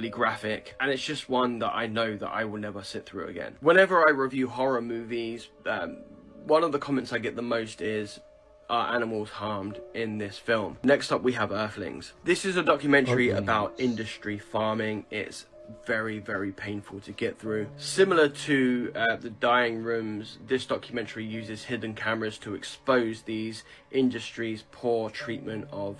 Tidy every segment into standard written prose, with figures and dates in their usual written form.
graphic, and it's just one that I know that I will never sit through again. Whenever I review horror movies, one of the comments I get the most is, are animals harmed in this film? Next up we have Earthlings. This is a documentary about industry farming. It's very, very painful to get through. Similar to The Dying Rooms, this documentary uses hidden cameras to expose these industries' poor treatment of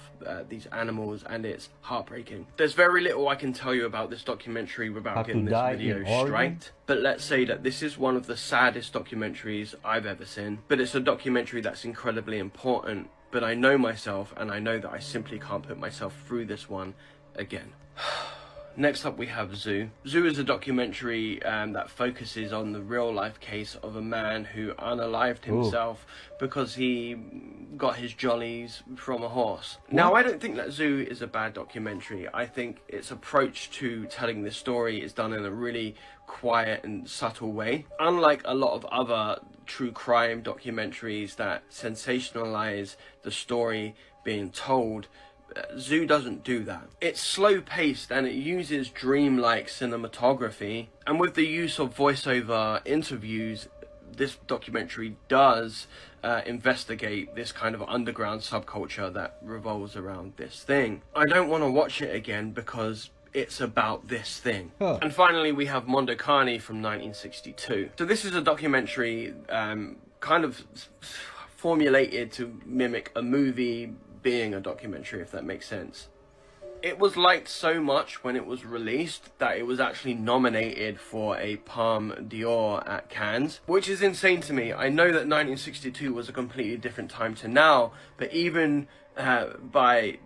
these animals, and it's heartbreaking. There's very little I can tell you about this documentary without getting this video striked, but let's say that this is one of the saddest documentaries I've ever seen, but it's a documentary that's incredibly important. But I know myself, and I know that I simply can't put myself through this one again. Next up we have Zoo. Zoo is a documentary that focuses on the real life case of a man who unalived himself because he got his jollies from a horse. Now, I don't think that Zoo is a bad documentary. I think its approach to telling this story is done in a really quiet and subtle way. Unlike a lot of other true crime documentaries that sensationalize the story being told, Zoo doesn't do that. It's slow paced and it uses dreamlike cinematography, and with the use of voiceover interviews, this documentary does investigate this kind of underground subculture that revolves around this thing. I don't want to watch it again because it's about this thing. And finally we have Mondokane from 1962. So this is a documentary kind of formulated to mimic a movie being a documentary, if that makes sense. It was liked so much when it was released that it was actually nominated for a Palme d'Or at Cannes, which is insane to me. I know that 1962 was a completely different time to now, but even by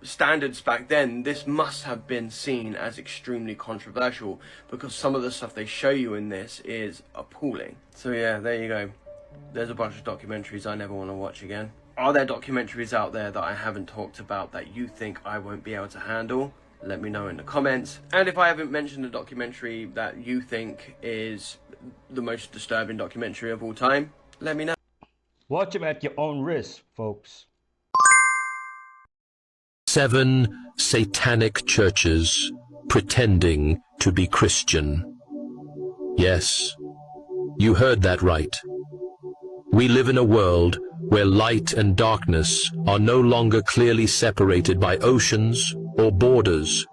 standards back then, this must have been seen as extremely controversial because some of the stuff they show you in this is appalling. So yeah, there you go. There's a bunch of documentaries I never want to watch again. Are there documentaries out there that I haven't talked about that you think I won't be able to handle? Let me know in the comments. And if I haven't mentioned a documentary that you think is the most disturbing documentary of all time, let me know. Watch them at your own risk, folks. 7 satanic churches pretending to be Christian. Yes, you heard that right. We live in a world where light and darkness are no longer clearly separated by oceans or borders.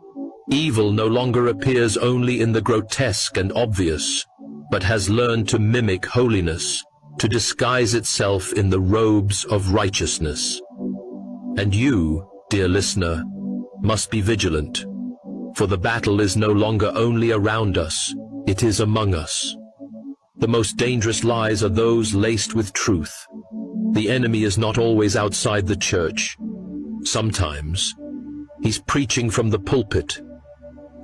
Evil no longer appears only in the grotesque and obvious, but has learned to mimic holiness, to disguise itself in the robes of righteousness. And you, dear listener, must be vigilant, for the battle is no longer only around us, it is among us. The most dangerous lies are those laced with truth. The enemy is not always outside the church. Sometimes he's preaching from the pulpit.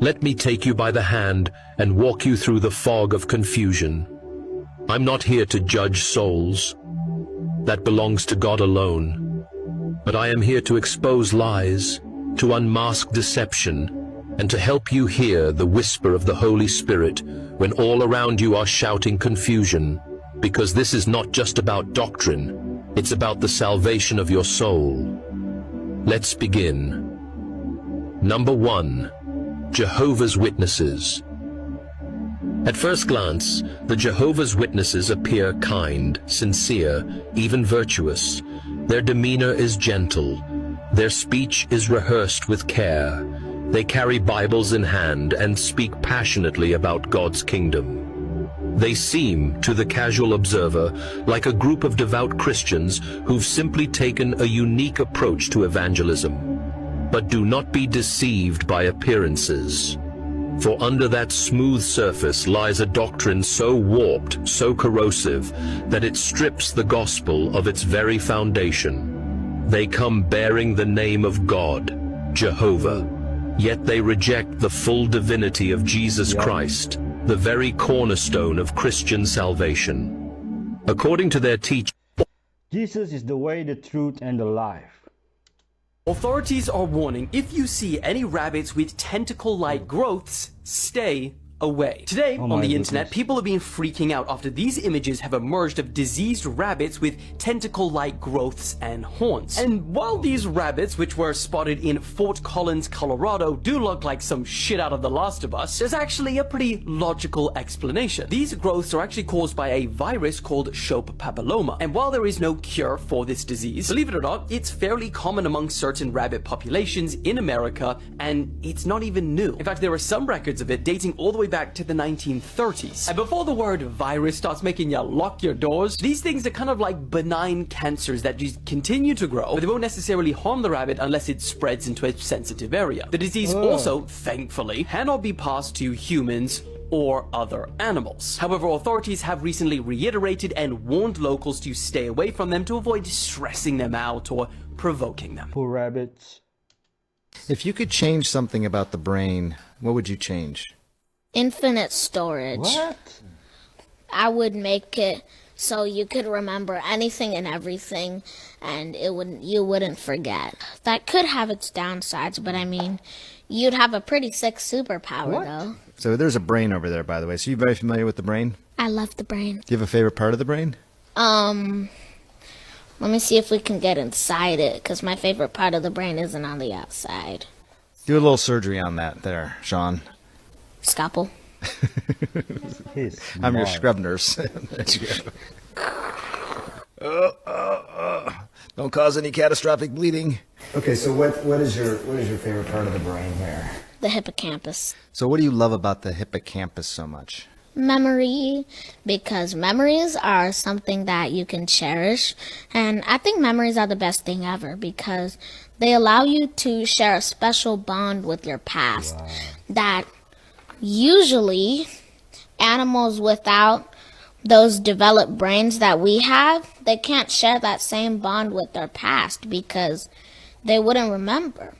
Let me take you by the hand and walk you through the fog of confusion. I'm not here to judge souls. That belongs to God alone. But I am here to expose lies, to unmask deception, and to help you hear the whisper of the Holy Spirit when all around you are shouting confusion, because this is not just about doctrine, it's about the salvation of your soul. Let's begin. Number 1, Jehovah's Witnesses. At first glance, the Jehovah's Witnesses appear kind, sincere, even virtuous. Their demeanor is gentle. Their speech is rehearsed with care. They carry Bibles in hand and speak passionately about God's kingdom. They seem, to the casual observer, like a group of devout Christians who've simply taken a unique approach to evangelism. But do not be deceived by appearances. For under that smooth surface lies a doctrine so warped, so corrosive, that it strips the gospel of its very foundation. They come bearing the name of God, Jehovah. Yet they reject the full divinity of Jesus Christ, the very cornerstone of Christian salvation. According to their teaching, Jesus is the way, the truth, and the life. Authorities are warning if you see any rabbits with tentacle-like growths, stay away. Today, Oh on my the internet, goodness. people have been freaking out after these images have emerged of diseased rabbits with tentacle-like growths and horns. And while these rabbits, which were spotted in Fort Collins, Colorado, do look like some shit out of The Last of Us, there's actually a pretty logical explanation. These growths are actually caused by a virus called Shope papilloma. And while there is no cure for this disease, believe it or not, it's fairly common among certain rabbit populations in America, and it's not even new. In fact, there are some records of it dating all the way back to the 1930s. And before the word virus starts making you lock your doors, these things are kind of like benign cancers that just continue to grow, but they won't necessarily harm the rabbit unless it spreads into a sensitive area. The disease also, thankfully, cannot be passed to humans or other animals. However, authorities have recently reiterated and warned locals to stay away from them to avoid stressing them out or provoking them. Poor rabbits. If you could change something about the brain, what would you change? Infinite storage. What? I would make it so you could remember anything and everything, and you wouldn't forget. That could have its downsides, but I mean, you'd have a pretty sick superpower, though. So there's a brain over there, by the way. So you're very familiar with the brain? I love the brain. Do you have a favorite part of the brain? Let me see if we can get inside it, because my favorite part of the brain isn't on the outside. Do a little surgery on that there, Sean. Scalpel. He's I'm your smart. scrub nurse. There you go. Don't cause any catastrophic bleeding. Okay, so what is your favorite part of the brain here? The hippocampus. So what do you love about the hippocampus so much? Memory, because memories are something that you can cherish, and I think memories are the best thing ever because they allow you to share a special bond with your past that usually animals without those developed brains that we have, they can't share that same bond with their past because they wouldn't remember.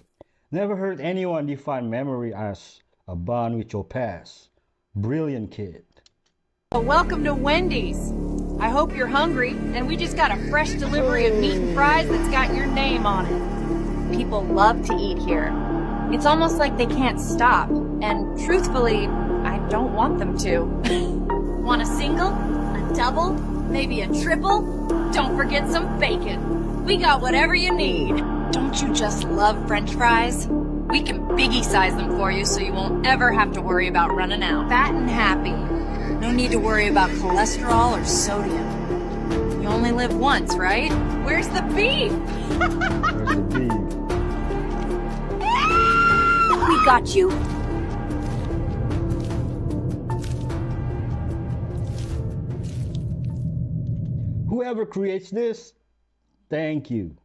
Never heard anyone define memory as a bond with your past. Brilliant kid. Well, welcome to Wendy's. I hope you're hungry, and we just got a fresh delivery of meat and fries that's got your name on it. People love to eat here. It's almost like they can't stop, and truthfully, I don't want them to. Want a single? A double? Maybe a triple? Don't forget some bacon. We got whatever you need. Don't you just love French fries? We can biggie size them for you so you won't ever have to worry about running out. Fat and happy. No need to worry about cholesterol or sodium. You only live once, right? Where's the beef? Where's the beef? We got you. Whoever creates this, thank you.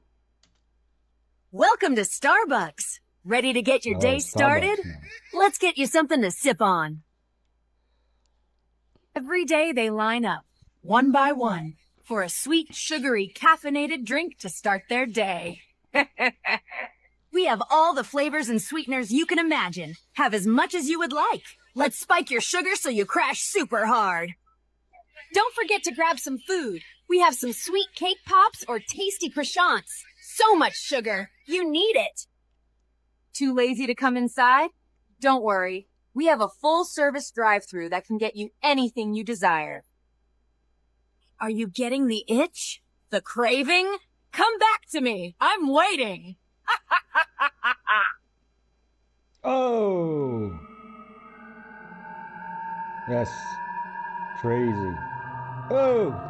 Welcome to Starbucks. Ready to get your Oh, day Starbucks started? now. Let's get you something to sip on. Every day they line up, one by one, for a sweet, sugary, caffeinated drink to start their day. We have all the flavors and sweeteners you can imagine. Have as much as you would like. Let's spike your sugar so you crash super hard. Don't forget to grab some food. We have some sweet cake pops or tasty croissants. So much sugar. You need it. Too lazy to come inside? Don't worry. We have a full-service drive-thru that can get you anything you desire. Are you getting the itch? The craving? Come back to me. I'm waiting. Oh! That's crazy. Oh!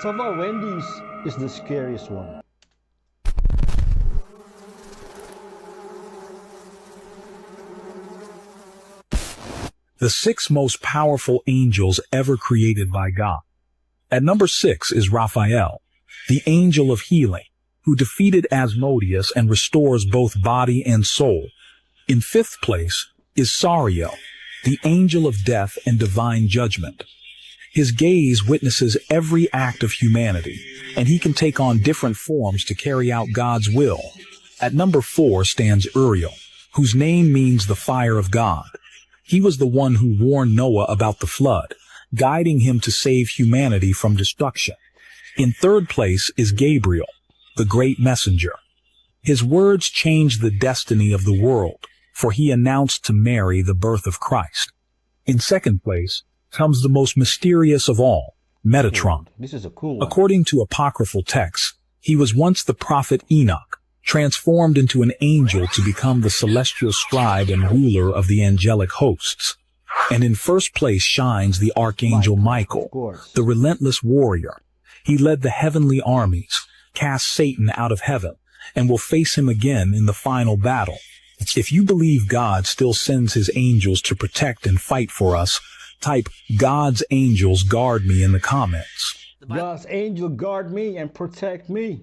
So far, Wendy's is the scariest one. The 6 most powerful angels ever created by God. At number 6 is Raphael, the angel of healing, who defeated Asmodeus and restores both body and soul. In 5th place is Sariel, the angel of death and divine judgment. His gaze witnesses every act of humanity, and he can take on different forms to carry out God's will. At number 4 stands Uriel, whose name means the fire of God. He was the one who warned Noah about the flood, guiding him to save humanity from destruction. In third place is Gabriel, the great messenger. His words changed the destiny of the world, for he announced to Mary the birth of Christ. In second place comes the most mysterious of all, Metatron. This is a cool one. According to apocryphal texts, he was once the prophet Enoch, transformed into an angel to become the celestial scribe and ruler of the angelic hosts. And in first place shines the archangel Michael, the relentless warrior. He led the heavenly armies, cast Satan out of heaven, and will face him again in the final battle. If you believe God still sends his angels to protect and fight for us, type "God's angels guard me" in the comments. God's angel guard me and protect me.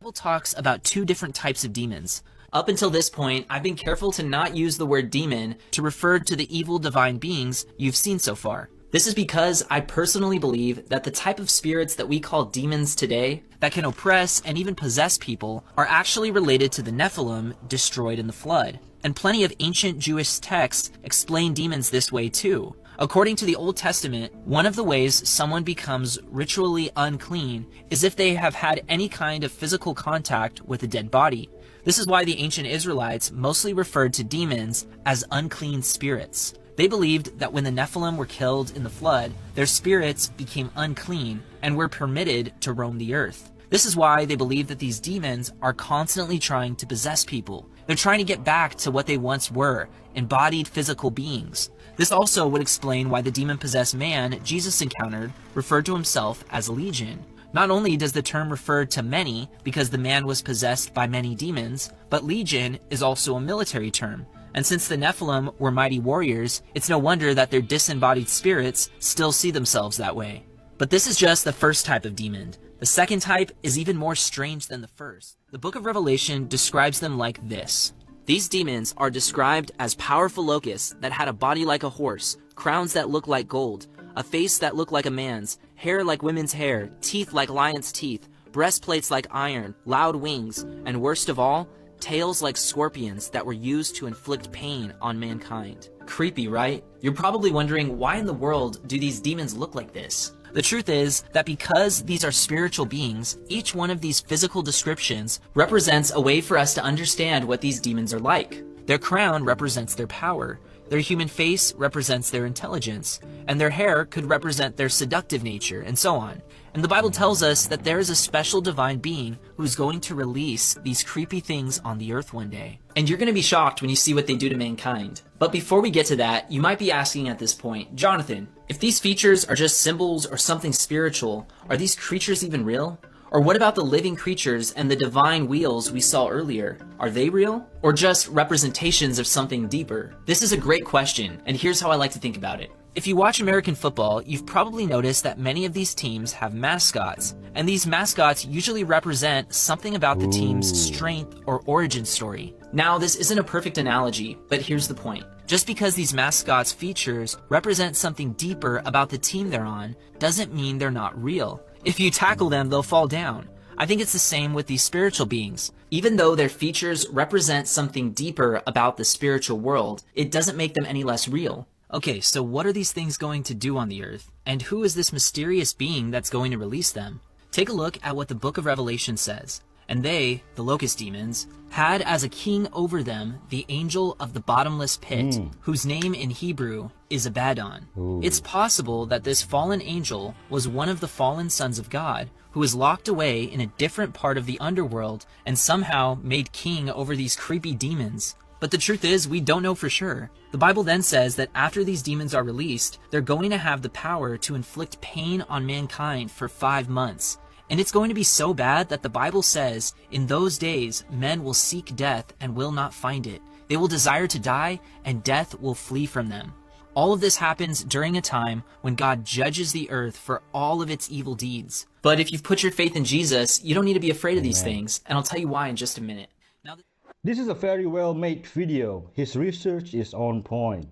Bible talks about two different types of demons. Up until this point, I've been careful to not use the word demon to refer to the evil divine beings you've seen so far. This is because I personally believe that the type of spirits that we call demons today, that can oppress and even possess people, are actually related to the Nephilim destroyed in the flood. And plenty of ancient Jewish texts explain demons this way too. According to the Old Testament, one of the ways someone becomes ritually unclean is if they have had any kind of physical contact with a dead body. This is why the ancient Israelites mostly referred to demons as unclean spirits. They believed that when the Nephilim were killed in the flood, their spirits became unclean and were permitted to roam the earth. This is why they believe that these demons are constantly trying to possess people. They're trying to get back to what they once were, embodied physical beings. This also would explain why the demon-possessed man Jesus encountered referred to himself as Legion. Not only does the term refer to many because the man was possessed by many demons, but Legion is also a military term. And since the Nephilim were mighty warriors, it's no wonder that their disembodied spirits still see themselves that way. But this is just the first type of demon. The second type is even more strange than the first. The book of Revelation describes them like this. These demons are described as powerful locusts that had a body like a horse, crowns that look like gold, a face that looked like a man's, hair like women's hair, teeth like lions' teeth, breastplates like iron, loud wings, and worst of all, tails like scorpions that were used to inflict pain on mankind. Creepy, right? You're probably wondering, why in the world do these demons look like this? The truth is that because these are spiritual beings, each one of these physical descriptions represents a way for us to understand what these demons are like. Their crown represents their power, their human face represents their intelligence, and their hair could represent their seductive nature, and so on. And the Bible tells us that there is a special divine being who's going to release these creepy things on the earth one day. And you're going to be shocked when you see what they do to mankind. But before we get to that, you might be asking at this point, Jonathan, if these features are just symbols or something spiritual, are these creatures even real? Or what about the living creatures and the divine wheels we saw earlier? Are they real? Or just representations of something deeper? This is a great question, and here's how I like to think about it. If you watch American football, you've probably noticed that many of these teams have mascots, and these mascots usually represent something about the team's strength or origin story. Now, this isn't a perfect analogy, but here's the point. Just because these mascots' features represent something deeper about the team they're on, doesn't mean they're not real. If you tackle them, they'll fall down. I think it's the same with these spiritual beings. Even though their features represent something deeper about the spiritual world, it doesn't make them any less real. Okay, so what are these things going to do on the earth? And who is this mysterious being that's going to release them? Take a look at what the book of Revelation says. And they, the locust demons, had as a king over them the angel of the bottomless pit, whose name in Hebrew is Abaddon. It's possible that this fallen angel was one of the fallen sons of God, who was locked away in a different part of the underworld and somehow made king over these creepy demons. But the truth is, we don't know for sure. The Bible then says that after these demons are released, they're going to have the power to inflict pain on mankind for 5 months. And it's going to be so bad that the Bible says, in those days, men will seek death and will not find it. They will desire to die, and death will flee from them. All of this happens during a time when God judges the earth for all of its evil deeds. But if you've put your faith in Jesus, you don't need to be afraid of these things, and I'll tell you why in just a minute. Now, This is a very well made video. His research is on point.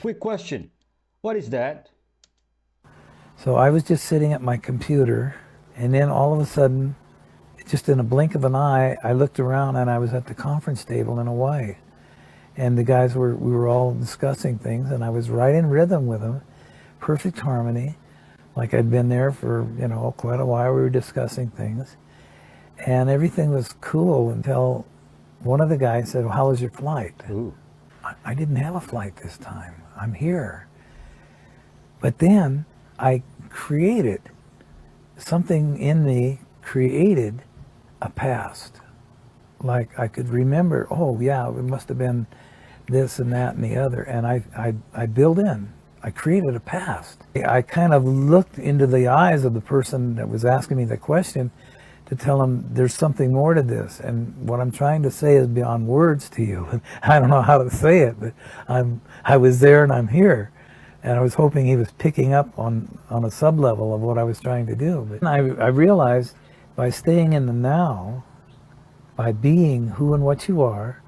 Quick question. What is that? So I was just sitting at my computer, and then all of a sudden, just in a blink of an eye, I looked around and I was at the conference table in Hawaii. and the guys we were all discussing things, and I was right in rhythm with them, perfect harmony, like I'd been there for, you know, quite a while. We were discussing things, and everything was cool until one of the guys said, well, how was your flight? Ooh. I didn't have a flight this time. I'm here. But then I created, something in me created a past. Like I could remember, oh yeah, it must have been this and that and the other. And I built in, I created a past. I kind of looked into the eyes of the person that was asking me the question to tell them there's something more to this. And what I'm trying to say is beyond words to you. I don't know how to say it, but I was there and I'm here. And I was hoping he was picking up on a sub-level of what I was trying to do. But I realized by staying in the now, by being who and what you are,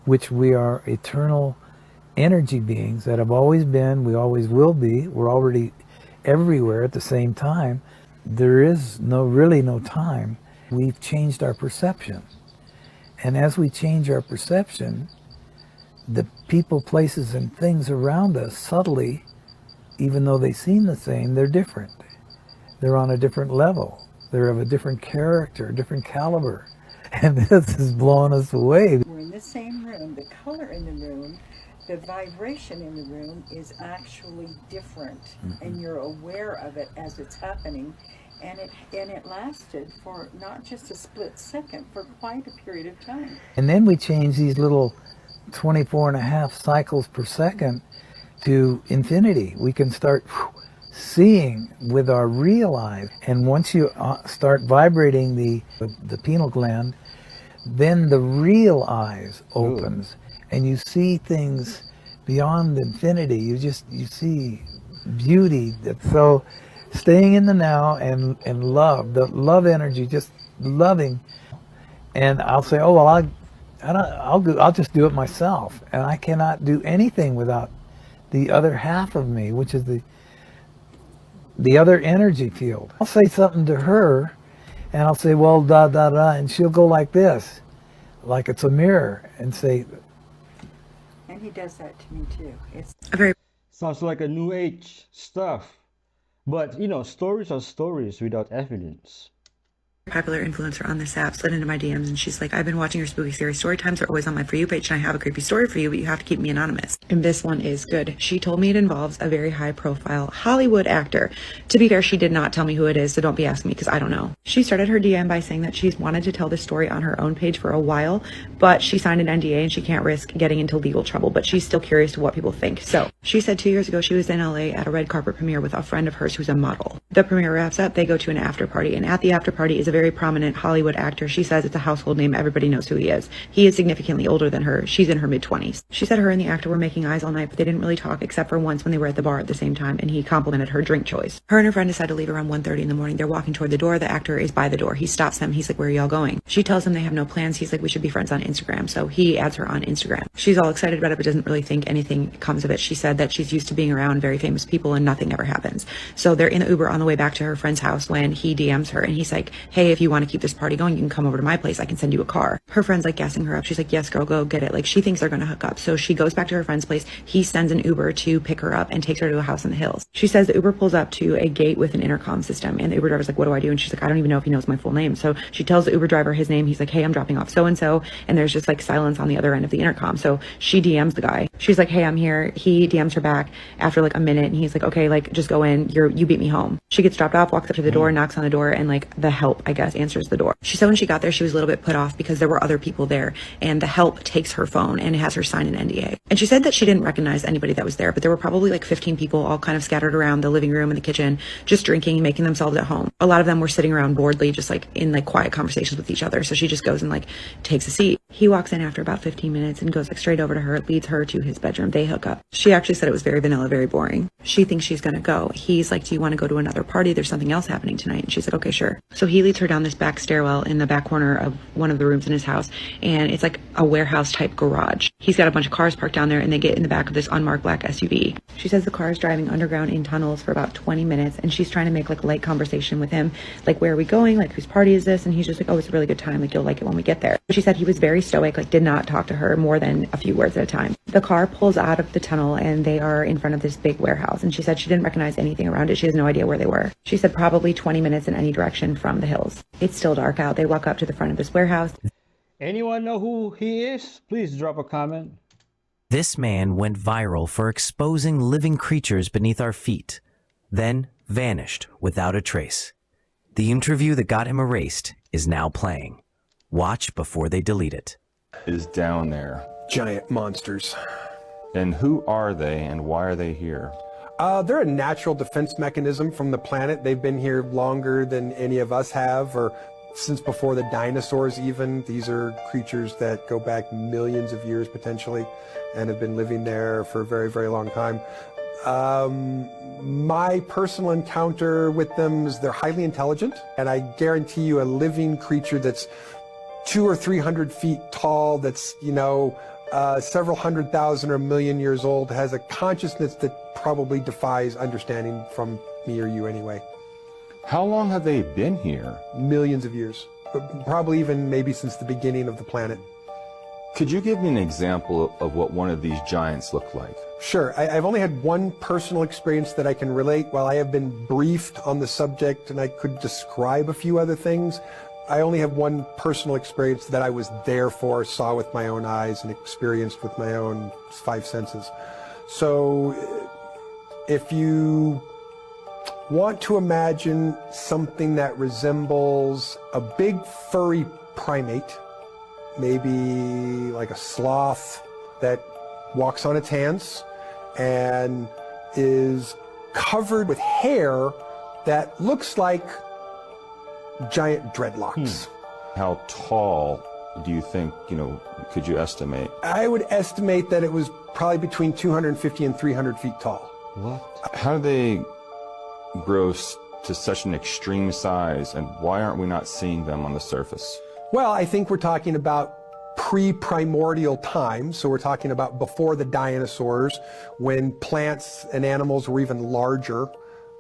which we are eternal energy beings that have always been, we always will be, we're already everywhere at the same time. There is really no time. We've changed our perception. And as we change our perception, the people, places, and things around us subtly, even though they seem the same, they're different. They're on a different level. They're of a different character, a different caliber. And this is blowing us away. We're in the same room. The color in the room, the vibration in the room is actually different. Mm-hmm. And you're aware of it as it's happening. And it lasted for not just a split second, for quite a period of time. And then we change these little 24.5 cycles per second to infinity. We can start seeing with our real eyes. And once you start vibrating the pineal gland, then the real eyes opens. Ooh. And you see things beyond infinity. You see beauty. So staying in the now and love, the love energy, just loving. And I'll say, oh well, I'll just do it myself, and I cannot do anything without the other half of me, which is the other energy field. I'll say something to her, and I'll say, well, da da da, and she'll go like this, like it's a mirror, and say. And he does that to me too. It's a very sounds like a new age stuff, but you know, stories are stories without evidence. popular influencer on this app slid into my DMs and she's like, I've been watching your spooky scary story times are always on my For You page and I have a creepy story for you, but you have to keep me anonymous. And this one is good. She told me it involves a very high profile Hollywood actor. To be fair, she did not tell me who it is, so don't be asking me because I don't know. She started her DM by saying that she's wanted to tell this story on her own page for a while, but she signed an NDA and she can't risk getting into legal trouble, but she's still curious to what people think. So she said 2 years ago she was in LA at a red carpet premiere with a friend of hers who's a model. The premiere wraps up, they go to an after party, and at the after party is a very prominent Hollywood actor. She says it's a household name, everybody knows who he is. He is significantly older than her. She's in her mid-20s. She said her and the actor were making eyes all night, but they didn't really talk except for once when they were at the bar at the same time, and he complimented her drink choice. Her and her friend decide to leave around 1:30 in the morning. They're walking toward the door. The actor is by the door. He stops them. He's like, where are y'all going? She tells him they have no plans. He's like, we should be friends on Instagram. So he adds her on Instagram. She's all excited about it, but doesn't really think anything comes of it. She said that she's used to being around very famous people and nothing ever happens. So they're in the Uber on the way back to her friend's house when he DMs her, and he's like, hey, if you want to keep this party going, you can come over to my place. I can send you a car. Her friend's like gassing her up. She's like, yes, girl, go get it. Like, she thinks they're going to hook up. So she goes back to her friend's place. He sends an Uber to pick her up and takes her to a house in the hills. She says the Uber pulls up to a gate with an intercom system, and the Uber driver's like, what do I do? And she's like, I don't even know if he knows my full name. So she tells the Uber driver his name. He's like, hey, I'm dropping off so-and-so. And there's just like silence on the other end of the intercom. So she DMs the guy. She's like, hey, I'm here. He DMs her back after like a minute, and he's like, okay, like, just go in. You beat me home. She gets dropped off, walks up to the door, knocks on the door, and like the help, I guess, answers the door. She said when she got there, she was a little bit put off because there were other people there, and the help takes her phone and has her sign an NDA. And she said that she didn't recognize anybody that was there, but there were probably like 15 people all kind of scattered around the living room and the kitchen, just drinking, making themselves at home. A lot of them were sitting around boredly, just like in like quiet conversations with each other. So she just goes and like takes a seat. He walks in after about 15 minutes and goes like straight over to her, leads her to his bedroom. They hook up. She actually said it was very vanilla, very boring. She thinks she's gonna go. He's like, do you want to go to another party? There's something else happening tonight. And she's like, okay, sure. So he leads her down this back stairwell in the back corner of one of the rooms in his house, and it's like a warehouse type garage. He's got a bunch of cars parked down there, and they get in the back of this unmarked black SUV. She says the car is driving underground in tunnels for about 20 minutes, and she's trying to make like light conversation with him, like, where are we going? Like, whose party is this? And he's just like, oh, it's a really good time. Like, you'll like it when we get there. She said he was very stoic, like did not talk to her more than a few words at a time. The car pulls out of the tunnel and they are in front of this big warehouse. And she said she didn't recognize anything around it. She has no idea where they were. She said probably 20 minutes in any direction from the hills. It's still dark out. They walk up to the front of this warehouse. Anyone know who he is? Please drop a comment. This man went viral for exposing living creatures beneath our feet, then vanished without a trace. The interview that got him erased is now playing. Watch before they delete it. Is down there. Giant monsters. And who are they and why are they here? They're a natural defense mechanism from the planet. They've been here longer than any of us have, or since before the dinosaurs even. These are creatures that go back millions of years potentially and have been living there for a very, very long time. My personal encounter with them is they're highly intelligent, and I guarantee you a living creature that's 200 or 300 feet tall, that's, several 100,000 or 1,000,000 years old, has a consciousness that probably defies understanding from me or you anyway. How long have they been here? Millions of years, probably even maybe since the beginning of the planet. Could you give me an example of what one of these giants look like? Sure. I've only had one personal experience that I can relate. While I have been briefed on the subject and I could describe a few other things, I only have one personal experience that I was there for, saw with my own eyes, and experienced with my own 5 senses. So if you want to imagine something that resembles a big furry primate, maybe like a sloth that walks on its hands and is covered with hair that looks like giant dreadlocks. How tall do you think, could you estimate? I would estimate that it was probably between 250 and 300 feet tall. What? How do they grow to such an extreme size, and why aren't we not seeing them on the surface? Well, I think we're talking about pre-primordial times, so we're talking about before the dinosaurs, when plants and animals were even larger.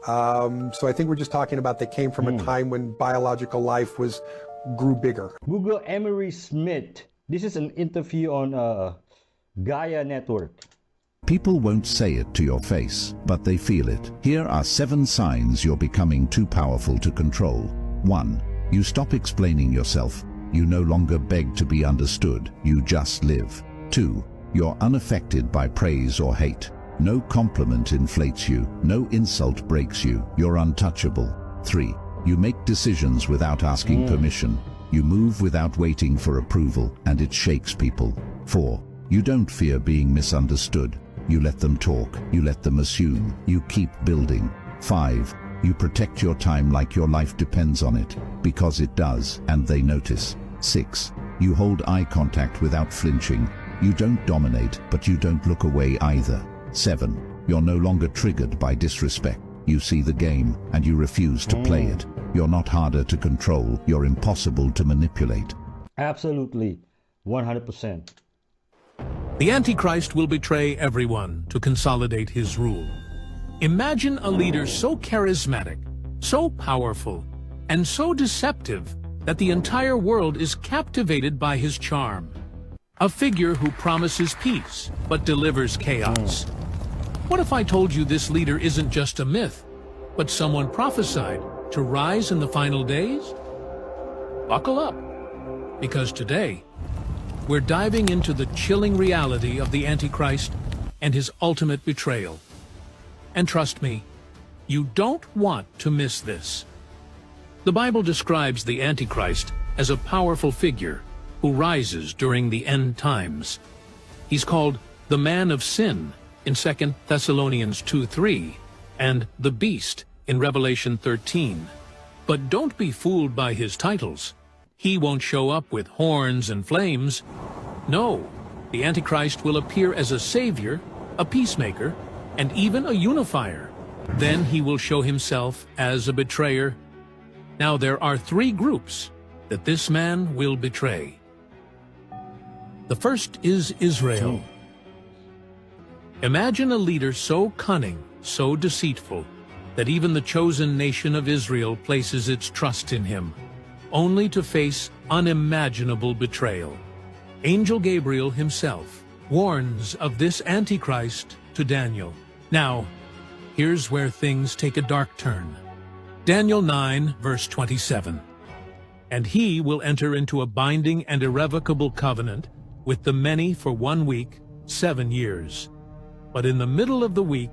So I think we're just talking about they came from a time when biological life grew bigger. Google Emery Smith. This is an interview on Gaia Network. People won't say it to your face, but they feel it. Here are 7 signs you're becoming too powerful to control. 1. You stop explaining yourself. You no longer beg to be understood. You just live. 2. You're unaffected by praise or hate. No compliment inflates you. No insult breaks you. You're untouchable. 3. You make decisions without asking permission. You move without waiting for approval, and it shakes people. 4. You don't fear being misunderstood. You let them talk. You let them assume. You keep building. 5. You protect your time like your life depends on it, because it does, and they notice. 6. You hold eye contact without flinching. You don't dominate, but you don't look away either. 7. You're no longer triggered by disrespect. You see the game, and you refuse to play it. You're not harder to control. You're impossible to manipulate. Absolutely. 100%. The Antichrist will betray everyone to consolidate his rule. Imagine a leader so charismatic, so powerful, and so deceptive that the entire world is captivated by his charm. A figure who promises peace, but delivers chaos. What if I told you this leader isn't just a myth, but someone prophesied to rise in the final days? Buckle up, because today, we're diving into the chilling reality of the Antichrist and his ultimate betrayal. And trust me, you don't want to miss this. The Bible describes the Antichrist as a powerful figure who rises during the end times. He's called the man of sin in 2 Thessalonians 2:3 and the beast in Revelation 13. But don't be fooled by his titles. He won't show up with horns and flames. No, the Antichrist will appear as a savior, a peacemaker, and even a unifier. Then he will show himself as a betrayer. Now there are 3 groups that this man will betray. The first is Israel. Imagine a leader so cunning, so deceitful, that even the chosen nation of Israel places its trust in him, only to face unimaginable betrayal. Angel Gabriel himself warns of this Antichrist to Daniel. Now, here's where things take a dark turn. Daniel 9, verse 27. And he will enter into a binding and irrevocable covenant with the many for 1 week, 7 years. But in the middle of the week,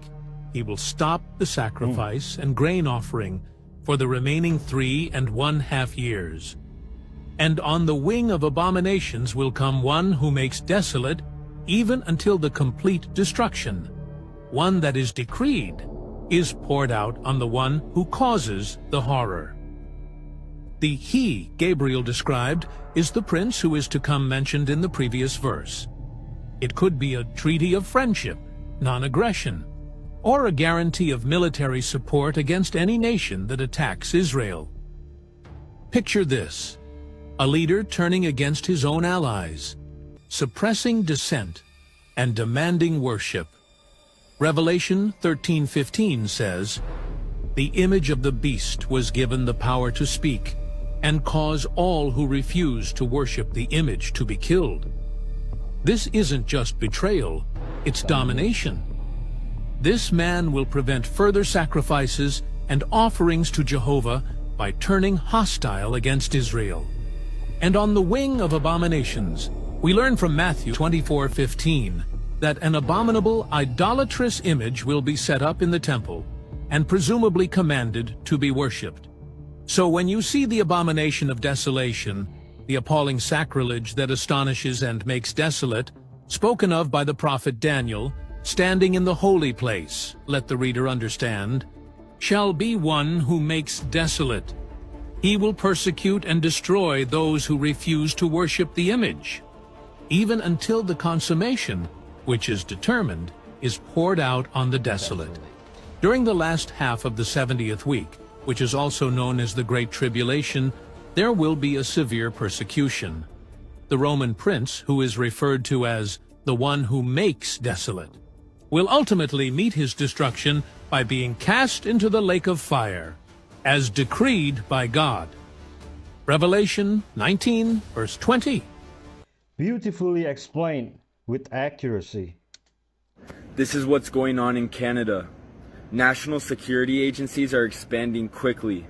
he will stop the sacrifice and grain offering for the remaining 3½ years. And on the wing of abominations will come one who makes desolate even until the complete destruction. One that is decreed is poured out on the one who causes the horror. The he Gabriel described is the prince who is to come mentioned in the previous verse. It could be a treaty of friendship, non-aggression, or a guarantee of military support against any nation that attacks Israel. Picture this: a leader turning against his own allies, suppressing dissent, and demanding worship. Revelation 13:15 says, "The image of the beast was given the power to speak, and cause all who refuse to worship the image to be killed." This isn't just betrayal, it's domination. This man will prevent further sacrifices and offerings to Jehovah by turning hostile against Israel. And on the wing of abominations, we learn from Matthew 24:15 that an abominable, idolatrous image will be set up in the temple and presumably commanded to be worshipped. So when you see the abomination of desolation, the appalling sacrilege that astonishes and makes desolate, spoken of by the prophet Daniel, standing in the holy place, let the reader understand, shall be one who makes desolate. He will persecute and destroy those who refuse to worship the image, even until the consummation, which is determined, is poured out on the desolate. During the last half of the 70th week, which is also known as the Great Tribulation, there will be a severe persecution. The Roman prince, who is referred to as the one who makes desolate, will ultimately meet his destruction by being cast into the lake of fire, as decreed by God. Revelation 19, verse 20. Beautifully explained with accuracy. This is what's going on in Canada. National security agencies are expanding quickly.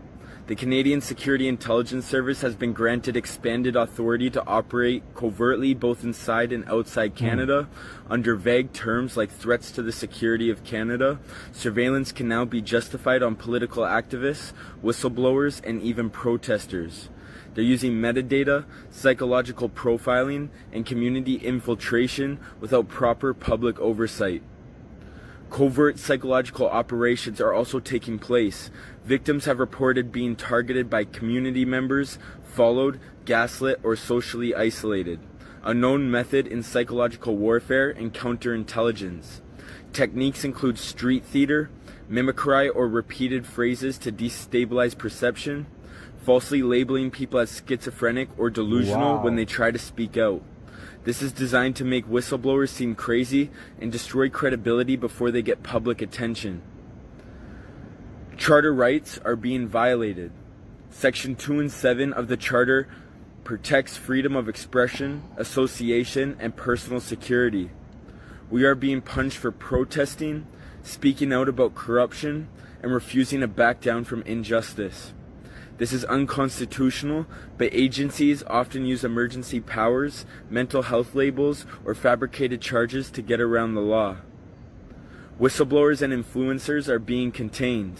The Canadian Security Intelligence Service has been granted expanded authority to operate covertly both inside and outside Canada. Under vague terms like threats to the security of Canada, surveillance can now be justified on political activists, whistleblowers, and even protesters. They're using metadata, psychological profiling, and community infiltration without proper public oversight. Covert psychological operations are also taking place. Victims have reported being targeted by community members, followed, gaslit, or socially isolated. A known method in psychological warfare and counterintelligence. Techniques include street theater, mimicry or repeated phrases to destabilize perception, falsely labeling people as schizophrenic or delusional when they try to speak out. This is designed to make whistleblowers seem crazy and destroy credibility before they get public attention. Charter rights are being violated. Section 2 and 7 of the Charter protects freedom of expression, association, and personal security. We are being punished for protesting, speaking out about corruption, and refusing to back down from injustice. This is unconstitutional, but agencies often use emergency powers, mental health labels, or fabricated charges to get around the law. Whistleblowers and influencers are being contained.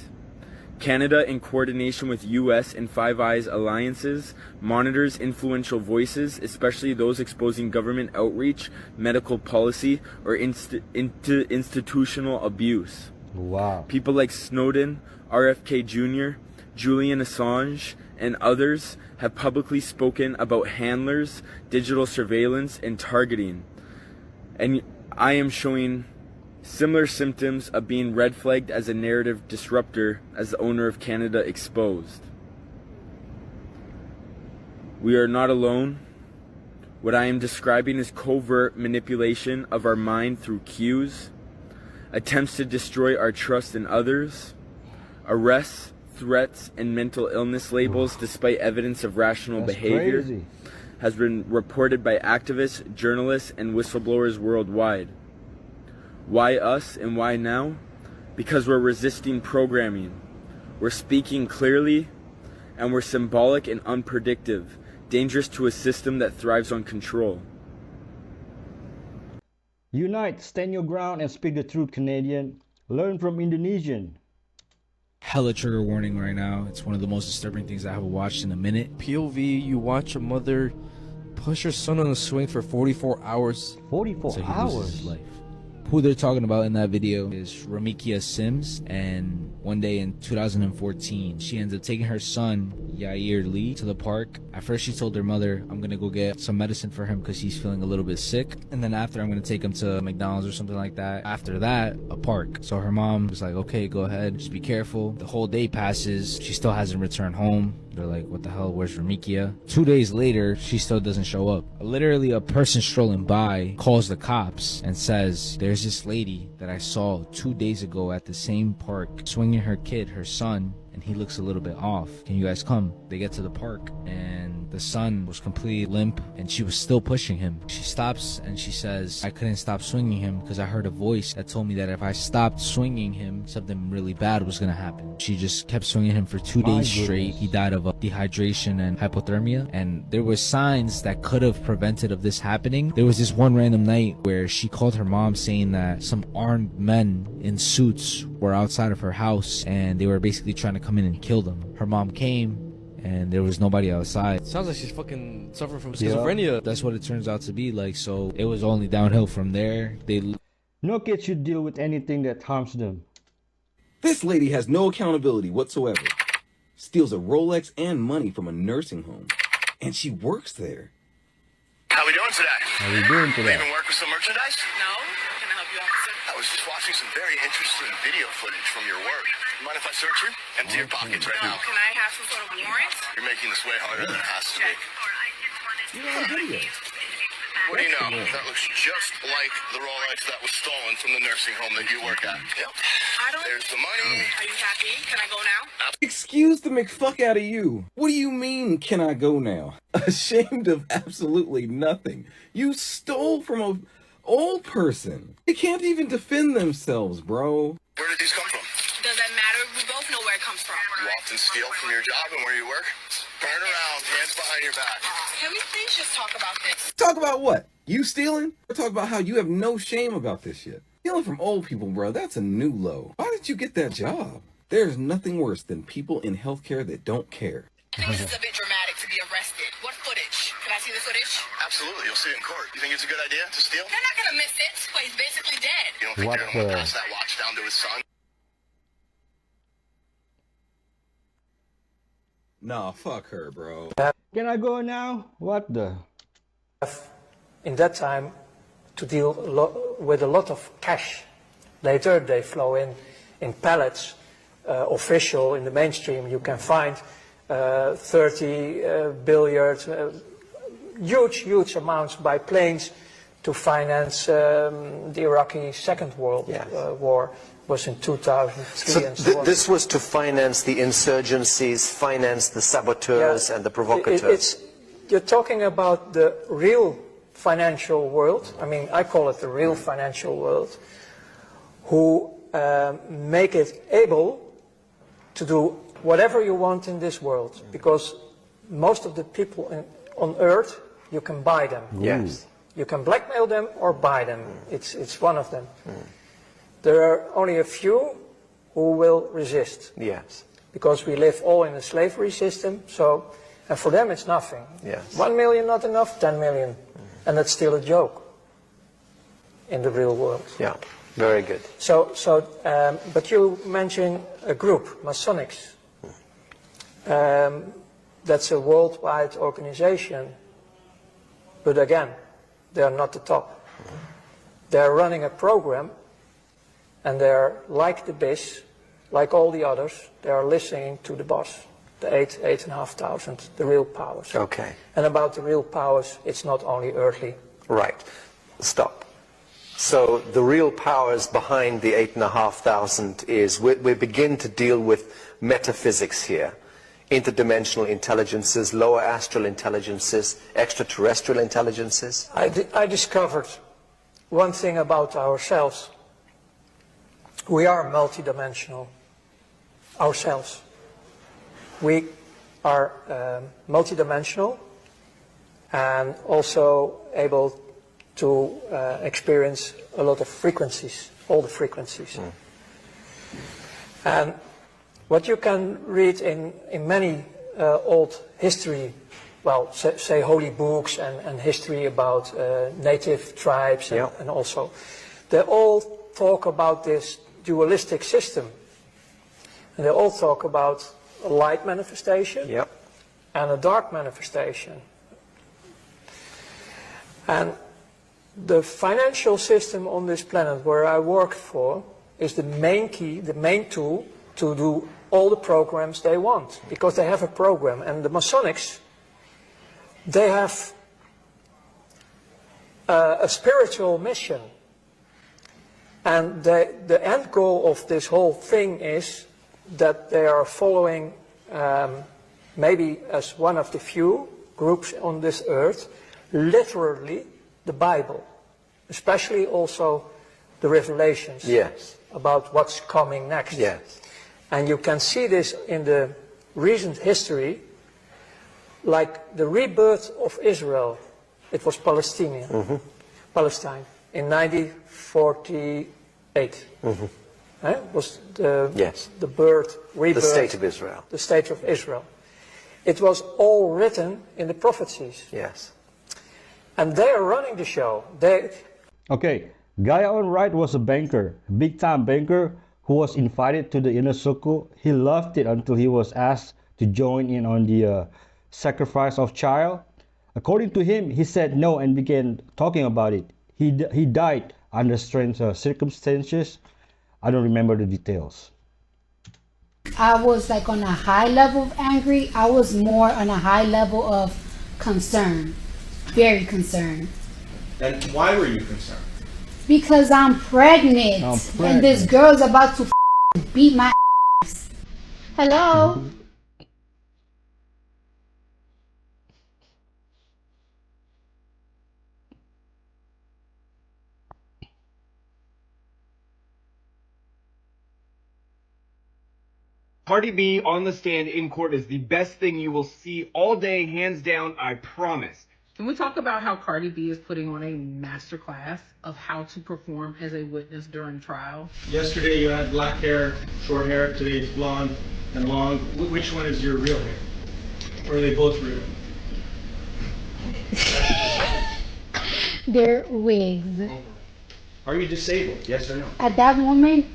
Canada, in coordination with US and Five Eyes alliances, monitors influential voices, especially those exposing government outreach, medical policy, or institutional abuse. Wow. People like Snowden, RFK Jr., Julian Assange, and others have publicly spoken about handlers, digital surveillance, and targeting. And I am showing similar symptoms of being red flagged as a narrative disruptor, as the owner of Canada exposed. We are not alone. What I am describing is covert manipulation of our mind through cues, attempts to destroy our trust in others, arrests, threats, and mental illness labels despite evidence of rational behavior, crazy. has been reported by activists, journalists, and whistleblowers worldwide. Why us and why now? Because we're resisting programming. We're speaking clearly, and we're symbolic and unpredictable, dangerous to a system that thrives on control. Unite, stand your ground, and speak the truth, Canadian. Learn from Indonesian. Hella trigger warning right now. It's one of the most disturbing things I have watched in a minute. POV, you watch a mother push her son on a swing for 44 hours. 44 so he hours? loses his life. Who they're talking about in that video is Ramikia Sims, and one day in 2014, she ends up taking her son, Yair Lee, to the park. At first she told her mother, I'm gonna go get some medicine for him because he's feeling a little bit sick, and then after I'm gonna take him to McDonald's or something like that. After that, a park. So her mom was like, okay, go ahead, just be careful. The whole day passes, she still hasn't returned home. They're like, what the hell, where's Ramikia? 2 days later, she still doesn't show up. Literally, a person strolling by calls the cops and says, there's this lady that I saw 2 days ago at the same park swinging her kid, her son, and he looks a little bit off. Can you guys come? They get to the park, and the son was completely limp, and she was still pushing him. She stops, and she says, I couldn't stop swinging him because I heard a voice that told me that if I stopped swinging him, something really bad was gonna happen. She just kept swinging him for 2 days straight. He died of dehydration and hypothermia, and there were signs that could have prevented of this happening. There was this one random night where she called her mom saying that some armed men in suits were outside of her house, and they were basically trying to come in and kill them. Her mom came, and there was nobody outside. Sounds like she's fucking suffering from schizophrenia. Yeah. That's what it turns out to be like. So it was only downhill from there. No kid should deal with anything that harms them. This lady has no accountability whatsoever. Steals a Rolex and money from a nursing home. And she works there. How we doing today? How we doing today? Even work with some merchandise? No. Can I help you, officer? I was just watching some very interesting video footage from your work. Mind if I search you? Empty your pockets right now. Can I have some sort of warrant? You're making this way harder than it has to be. What do you know? That looks just like the Rolex that was stolen from the nursing home that you work at. Yep. There's the money. Are you happy? Can I go now? Excuse the McFuck out of you. What do you mean, can I go now? Ashamed of absolutely nothing. You stole from a old person. They can't even defend themselves, bro. Where did these come from? Does that matter? We both know where it comes from. You often steal from your job and where you work? Turn around, hands behind your back. Can we please just talk about this? Talk about what? You stealing? Or talk about how you have no shame about this shit? Stealing from old people, bro, that's a new low. Why did you get that job? There's nothing worse than people in healthcare that don't care. I think this is a bit dramatic to be arrested. What footage? Can I see the footage? Absolutely, you'll see it in court. You think it's a good idea to steal? They're not gonna miss it. But he's basically dead. You don't think they're gonna want to pass that watch down to his son? Nah, fuck her, bro. Can I go now? What the? In that time, to deal with a lot of cash. Later, they flow in pallets. Official in the mainstream, you can find 30 billion, huge amounts by planes to finance the Iraqi Second World War. Was in 2003 and so on. This was to finance the insurgencies, finance the saboteurs and the provocateurs. You're talking about the real financial world. I mean, I call it the real financial world, who make it able to do whatever you want in this world, because most of the people on Earth, you can buy them. Yes. You can blackmail them or buy them. It's one of them. There are only a few who will resist. Yes. Because we live all in a slavery system, so, and for them it's nothing. Yes. 1 million not enough, 10 million. And that's still a joke in the real world. Yeah, very good. But you mentioned a group, Masonics. That's a worldwide organization. But again, they are not the top. They are running a program, and they are like the BIS, like all the others, they are listening to the boss, the 8,500, the real powers. Okay. And about the real powers, it's not only earthly. Right. Stop. So the real powers behind the 8,500 is we begin to deal with metaphysics here. interdimensional intelligences, lower astral intelligences, extraterrestrial intelligences? I discovered one thing about ourselves. We are multidimensional ourselves. We are multidimensional and also able to experience a lot of frequencies, all the frequencies. And what you can read in many old history, well, say holy books and history about native tribes and also, they all talk about this dualistic system. And they all talk about a light manifestation and a dark manifestation. And the financial system on this planet where I work for is the main key, the main tool to do all the programs they want, because they have a program. And the Masonics, they have a spiritual mission. And the end goal of this whole thing is that they are following, maybe as one of the few groups on this earth, literally the Bible, especially also the Revelations about what's coming next. And you can see this in the recent history, like the rebirth of Israel. It was Palestine in 1948. Was the birth, rebirth, the state of Israel. The state of Israel. It was all written in the prophecies. And they are running the show. Okay, Guy Onright was a banker, a big-time banker who was invited to the inner circle. He loved it until he was asked to join in on the sacrifice of child. According to him, he said no and began talking about it. He died under strange circumstances. I don't remember the details. I was like on a high level of angry. I was more on a high level of concern. Very concerned. And why were you concerned? Because I'm pregnant. And this girl's about to beat my ass. Hello? Cardi B on the stand in court is the best thing you will see all day, hands down, I promise. Can we talk about how Cardi B is putting on a masterclass of how to perform as a witness during trial? Yesterday you had black hair, short hair. Today it's blonde and long. Which one is your real hair? Or are they both real? They're wigs. Are you disabled? Yes or no? At that moment,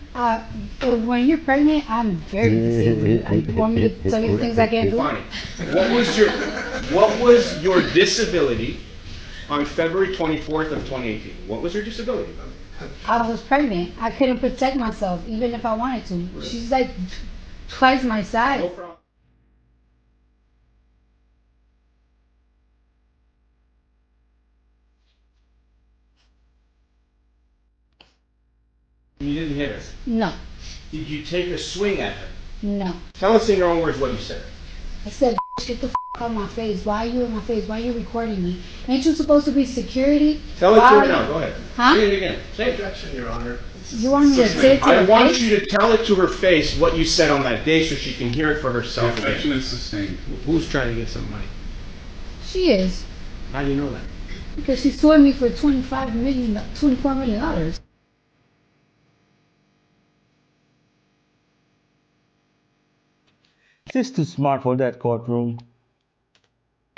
when you're pregnant, I'm very disabled. You want me to tell you things I can't do? Fine. What was your disability on February 24th of 2018? What was your disability? I was pregnant. I couldn't protect myself, even if I wanted to. She's like twice my size. No problem. You didn't hit her? No. Did you take a swing at her? No. Tell us in your own words what you said. I said, get the out of my face. Why are you in my face? Why are you recording me? Ain't you supposed to be security? Tell it to her now. Go ahead. Huh? Say it again. Say objection, Your Honor. You want me to say it to her face? I want you to tell it to her face what you said on that day so she can hear it for herself. The objection is sustained. Who's trying to get some money? She is. How do you know that? Because she sued me for $24 million. She's too smart for that courtroom.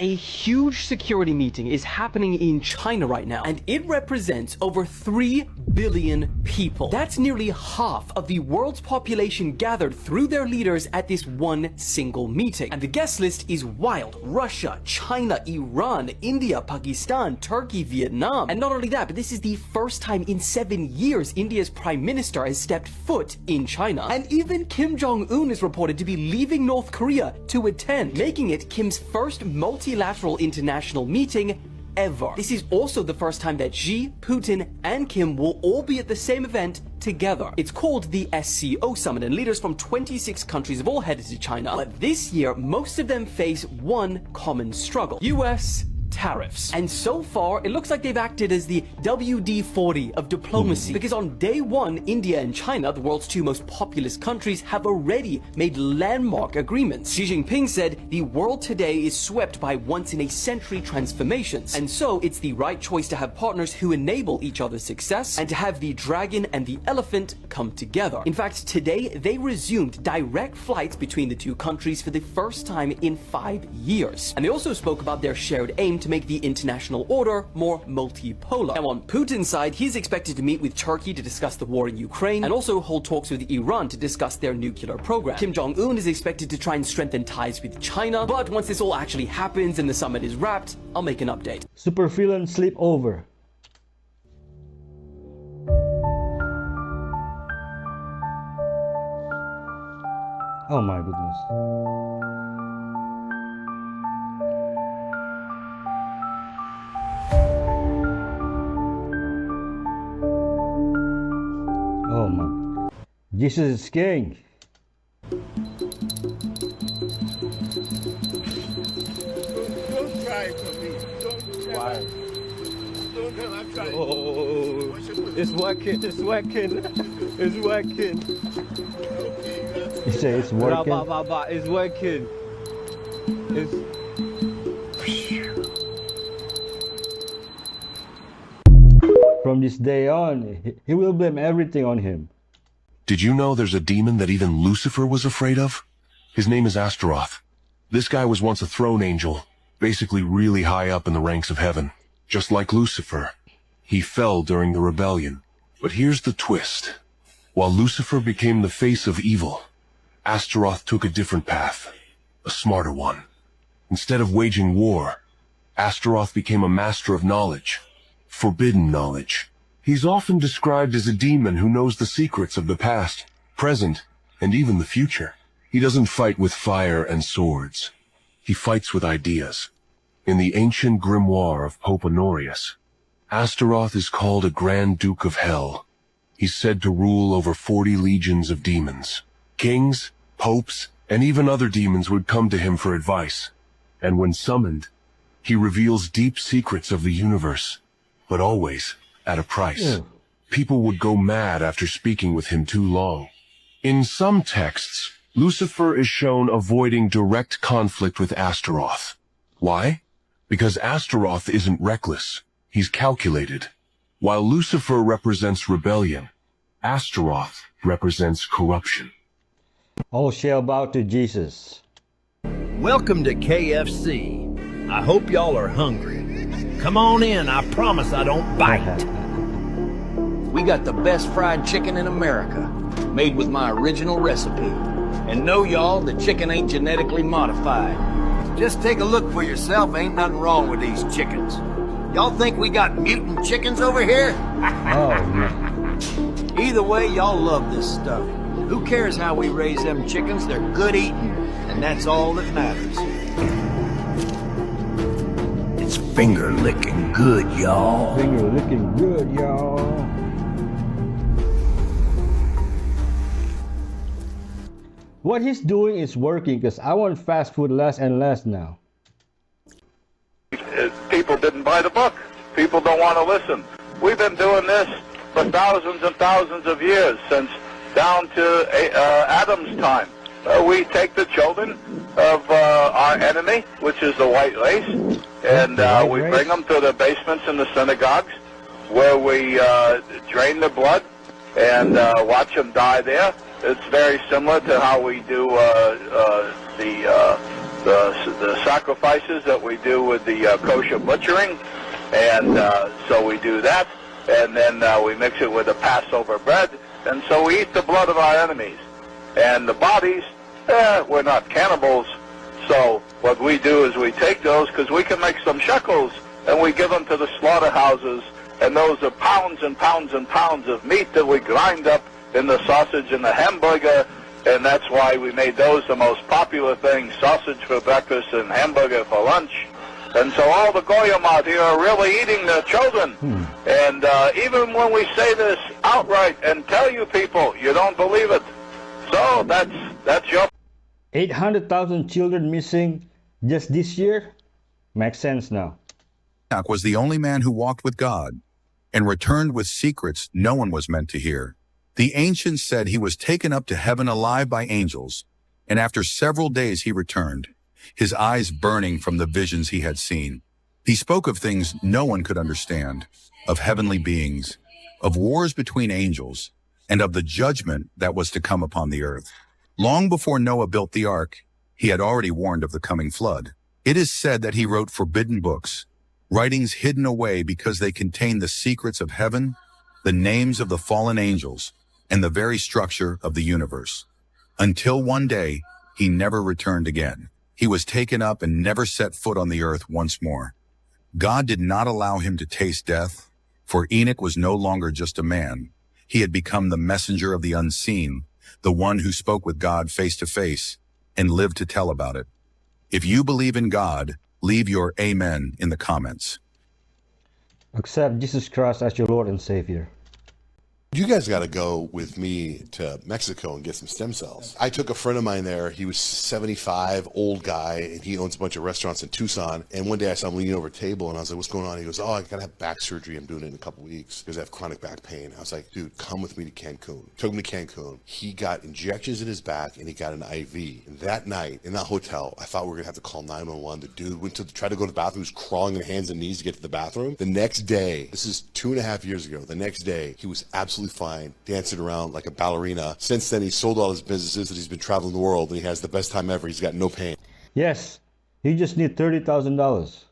A huge security meeting is happening in China right now, and it represents over 3 billion people. That's nearly half of the world's population gathered through their leaders at this one single meeting. And the guest list is wild. Russia, China, Iran, India, Pakistan, Turkey, Vietnam. And not only that, but this is the first time in 7 years India's prime minister has stepped foot in China. And even Kim Jong-un is reported to be leaving North Korea to attend, making it Kim's first multilateral international meeting ever. This is also the first time that Xi, Putin, and Kim will all be at the same event together. It's called the SCO Summit, and leaders from 26 countries have all headed to China. But this year, most of them face one common struggle: US tariffs. And so far, it looks like they've acted as the WD-40 of diplomacy, because on day one, India and China, the world's two most populous countries, have already made landmark agreements. Xi Jinping said the world today is swept by once-in-a-century transformations, and so it's the right choice to have partners who enable each other's success and to have the dragon and the elephant come together. In fact, today they resumed direct flights between the two countries for the first time in 5 years. And they also spoke about their shared aim to make the international order more multipolar. Now, on Putin's side, he's expected to meet with Turkey to discuss the war in Ukraine and also hold talks with Iran to discuss their nuclear program. Kim Jong-un is expected to try and strengthen ties with China, but once this all actually happens and the summit is wrapped, I'll make an update. Supervillain sleepover. Oh my goodness. Oh my. Jesus is king. Don't try for me. Don't try. Why? Don't tell I'm trying. Oh, it's working. It's working. It's working. You say it's working? It's working. It's... From this day on, he will blame everything on him. Did you know there's a demon that even Lucifer was afraid of? His name is Astaroth. This guy was once a throne angel, basically really high up in the ranks of heaven. Just like Lucifer, he fell during the rebellion. But here's the twist. While Lucifer became the face of evil, Astaroth took a different path, a smarter one. Instead of waging war, Astaroth became a master of knowledge, forbidden knowledge. He's often described as a demon who knows the secrets of the past, present, and even the future. He doesn't fight with fire and swords. He fights with ideas. In the ancient grimoire of Pope Honorius, Astaroth is called a Grand Duke of Hell. He's said to rule over 40 legions of demons. Kings, popes, and even other demons would come to him for advice. And when summoned, he reveals deep secrets of the universe, but always at a price. Yeah. People would go mad after speaking with him too long. In some texts, Lucifer is shown avoiding direct conflict with Astaroth. Why? Because Astaroth isn't reckless. He's calculated. While Lucifer represents rebellion, Astaroth represents corruption. All shall bow to Jesus. Welcome to KFC. I hope y'all are hungry. Come on in, I promise I don't bite. We got the best fried chicken in America, made with my original recipe. And know y'all, the chicken ain't genetically modified. Just take a look for yourself, ain't nothing wrong with these chickens. Y'all think we got mutant chickens over here? Either way, y'all love this stuff. Who cares how we raise them chickens? They're good eating, and that's all that matters. It's finger licking good, y'all. Finger licking good, y'all. What he's doing is working, because I want fast food less and less now. People didn't buy the book. People don't want to listen. We've been doing this for thousands and thousands of years, since down to Adam's time. We take the children of our enemy, which is the white race, and we bring them to the basements in the synagogues, where we drain the blood and watch them die there. It's very similar to how we do the sacrifices that we do with the kosher butchering, and so we do that, and then we mix it with the Passover bread, and so we eat the blood of our enemies. And the bodies, we're not cannibals, so what we do is we take those, because we can make some shekels, and we give them to the slaughterhouses, and those are pounds and pounds and pounds of meat that we grind up in the sausage and the hamburger, and that's why we made those the most popular thing, sausage for breakfast and hamburger for lunch. And so all the goyim out here are really eating their children. And even when we say this outright and tell you people, you don't believe it. So that's your... 800,000 children missing just this year? Makes sense now. Enoch was the only man who walked with God and returned with secrets no one was meant to hear. The ancients said he was taken up to heaven alive by angels, and after several days he returned, his eyes burning from the visions he had seen. He spoke of things no one could understand, of heavenly beings, of wars between angels, and of the judgment that was to come upon the earth. Long before Noah built the ark, he had already warned of the coming flood. It is said that he wrote forbidden books, writings hidden away because they contain the secrets of heaven, the names of the fallen angels, and the very structure of the universe. Until one day, he never returned again. He was taken up and never set foot on the earth once more. God did not allow him to taste death, for Enoch was no longer just a man. He had become the messenger of the unseen, the one who spoke with God face to face and lived to tell about it. If you believe in God, leave your amen in the comments. Accept Jesus Christ as your Lord and Savior. You guys got to go with me to Mexico and get some stem cells. I took a friend of mine there. He was 75, old guy, and he owns a bunch of restaurants in Tucson. And one day I saw him leaning over a table, and I was like, what's going on? He goes, oh, I got to have back surgery. I'm doing it in a couple weeks because I have chronic back pain. I was like, dude, come with me to Cancun. Took him to Cancun. He got injections in his back, and he got an IV. And that night, in that hotel, I thought we were going to have to call 911. The dude went to try to go to the bathroom. He was crawling on hands and knees to get to the bathroom. The next day, this is 2.5 years ago, the next day, he was absolutely fine, dancing around like a ballerina. Since then, he sold all his businesses and he's been traveling the world, and he has the best time ever. He's got no pain. Yes, you just need $30,000.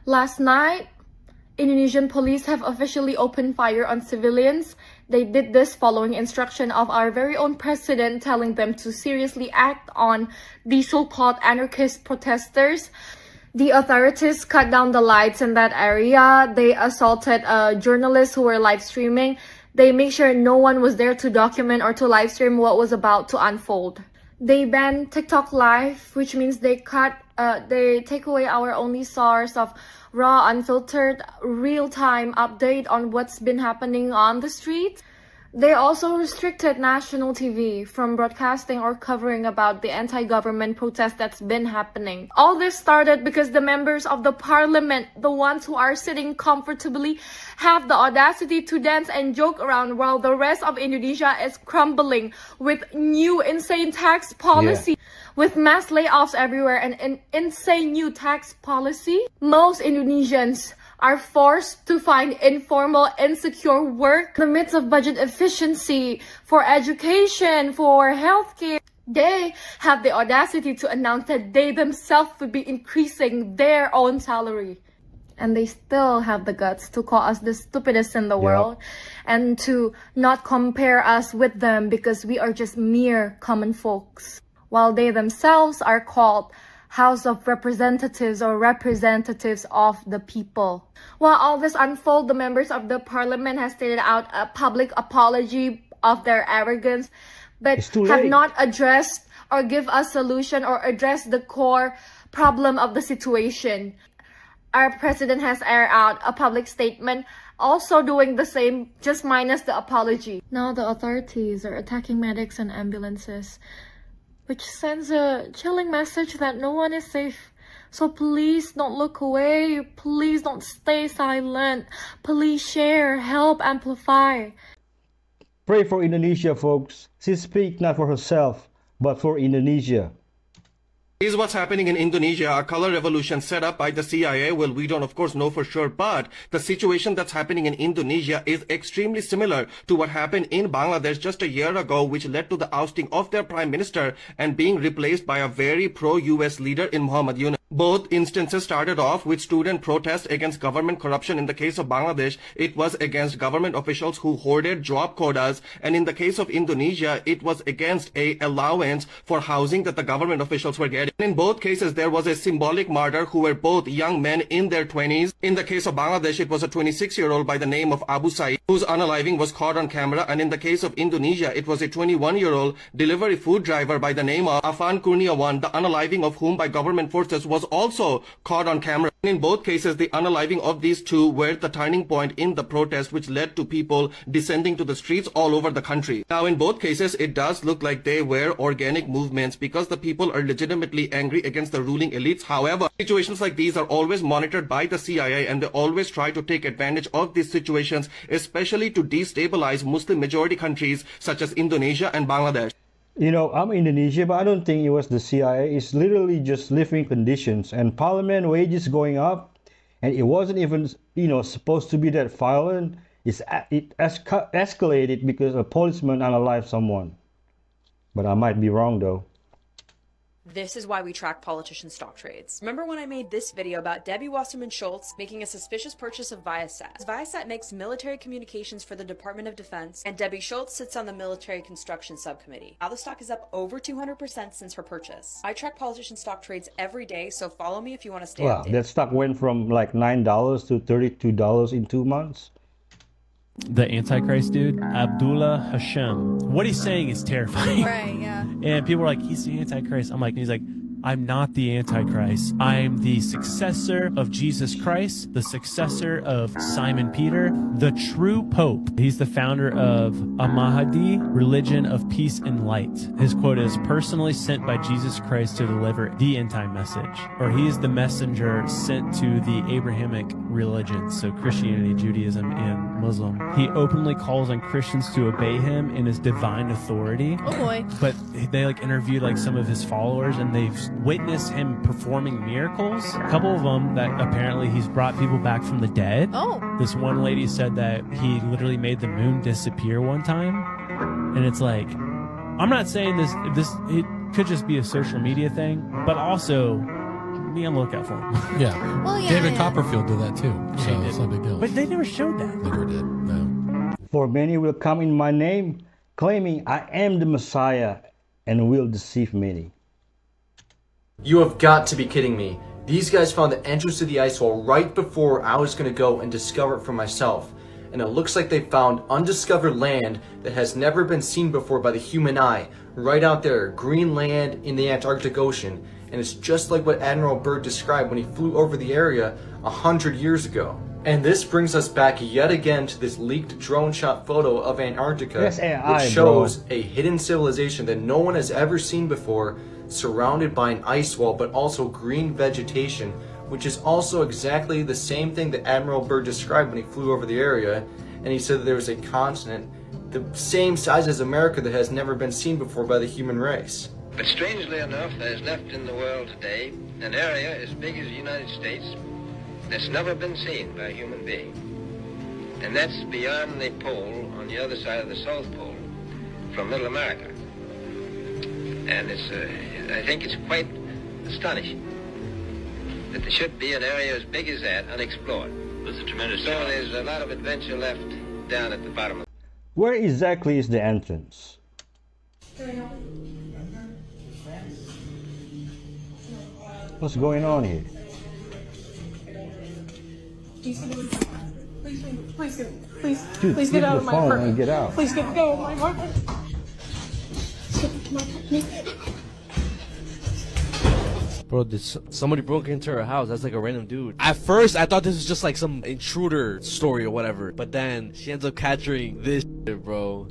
Last night, Indonesian police have officially opened fire on civilians. They did this following instruction of our very own president telling them to seriously act on the so-called anarchist protesters. The authorities cut down the lights in that area. They assaulted journalists who were live streaming. They made sure no one was there to document or to live stream what was about to unfold. They banned TikTok Live, which means they take away our only source of raw, unfiltered, real-time update on what's been happening on the street. They also restricted national TV from broadcasting or covering about the anti-government protest that's been happening. All this started because the members of the parliament, the ones who are sitting comfortably, have the audacity to dance and joke around while the rest of Indonesia is crumbling with new insane tax policy. With mass layoffs everywhere and an insane new tax policy, most Indonesians are forced to find informal, insecure work in the midst of budget efficiency for education, for healthcare. They have the audacity to announce that they themselves would be increasing their own salary. And they still have the guts to call us the stupidest in the world and to not compare us with them because we are just mere common folks, while they themselves are called House of Representatives or representatives of the people. While all this unfolds, the members of the parliament have stated out a public apology of their arrogance, but have not addressed or give a solution or address the core problem of the situation. Our president has aired out a public statement also doing the same, just minus the apology. Now the authorities are attacking medics and ambulances, which sends a chilling message that no one is safe. So please don't look away. Please don't stay silent. Please share, help, amplify. Pray for Indonesia, folks. She speaks not for herself, but for Indonesia. Here's what's happening in Indonesia, a color revolution set up by the CIA. Well, we don't of course know for sure, but the situation that's happening in Indonesia is extremely similar to what happened in Bangladesh just a year ago, which led to the ousting of their prime minister and being replaced by a very pro-US leader in Muhammad Yunus. Both instances started off with student protests against government corruption. In the case of Bangladesh, it was against government officials who hoarded job quotas. And in the case of Indonesia, it was against a allowance for housing that the government officials were getting. In both cases, there was a symbolic martyr who were both young men in their 20s. In the case of Bangladesh, it was a 26-year-old by the name of Abu Said, whose unaliving was caught on camera. And in the case of Indonesia, it was a 21-year-old delivery food driver by the name of Afan Kurniawan, the unaliving of whom by government forces was was also caught on camera. In both cases, the unaliving of these two were the turning point in the protest, which led to people descending to the streets all over the country. Now, in both cases, it does look like they were organic movements because the people are legitimately angry against the ruling elites. However, situations like these are always monitored by the CIA, and they always try to take advantage of these situations, especially to destabilize Muslim majority countries such as Indonesia and Bangladesh. You know, I'm Indonesia, but I don't think it was the CIA. It's literally just living conditions and parliament wages going up, and it wasn't even, you know, supposed to be that violent. It escalated because a policeman unalived someone. But I might be wrong though. This is why we track politician stock trades. Remember when I made this video about Debbie Wasserman Schultz making a suspicious purchase of Viasat? Viasat makes military communications for the Department of Defense, and Debbie Schultz sits on the Military Construction Subcommittee. Now the stock is up over 200% since her purchase. I track politician stock trades every day, so follow me if you want to stay Wow, updated. that stock went from like $9 to $32 in 2 months. The Antichrist dude, Abdullah Hashem. What he's saying is terrifying. Right, yeah. And people are like, he's the Antichrist. I'm like, he's like, I'm not the Antichrist. I'm the successor of Jesus Christ, the successor of Simon Peter, the true Pope. He's the founder of Ahmadi, religion of peace and light. His quote is, personally sent by Jesus Christ to deliver the end time message. Or he is the messenger sent to the Abrahamic religions, so Christianity, Judaism, and Muslim. He openly calls on Christians to obey him in his divine authority. Oh boy. But they like interviewed like some of his followers, and they've witnessed him performing miracles. A couple of them that apparently he's brought people back from the dead. Oh. This one lady said that he literally made the moon disappear one time. And it's like, I'm not saying this it could just be a social media thing, but also be on the lookout for him. Yeah. Well, yeah, David yeah. Copperfield did that too, so it's no big deal. But they never showed that. Never did, no. For many will come in my name, claiming I am the Messiah, and will deceive many. You have got to be kidding me. These guys found the entrance to the ice wall right before I was going to go and discover it for myself. And it looks like they found undiscovered land that has never been seen before by the human eye. Right out there, green land in the Antarctic Ocean. And it's just like what Admiral Byrd described when he flew over the area 100 years ago. And this brings us back yet again to this leaked drone shot photo of Antarctica, That's AI, which shows a hidden civilization that no one has ever seen before, surrounded by an ice wall, but also green vegetation, which is also exactly the same thing that Admiral Byrd described when he flew over the area. And he said that there was a continent the same size as America that has never been seen before by the human race. But strangely enough, there's left in the world today an area as big as the United States that's never been seen by a human being. And that's beyond the pole, on the other side of the South Pole, from Middle America. And I think it's quite astonishing that there should be an area as big as that unexplored. It's a tremendous So there's a lot of adventure left down at the bottom of Where exactly is the entrance? What's going on here? Dude, Please leave get out the of my phone apartment. and get out. Please get out of my apartment. Bro, somebody broke into her house. That's like a random dude. At first, I thought this was just like some intruder story or whatever. But then she ends up capturing this shit, bro.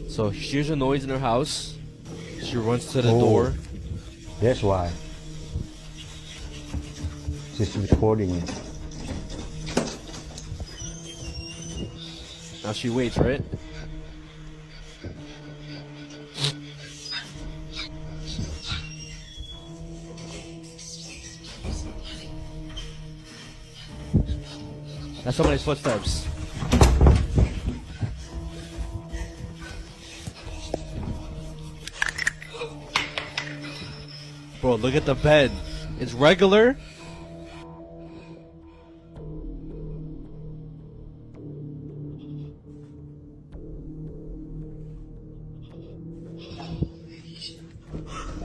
So she hears a noise in her house. She runs to the door. That's why. She's recording it. Now she waits, right? That's somebody's footsteps. Bro, look at the bed. It's regular.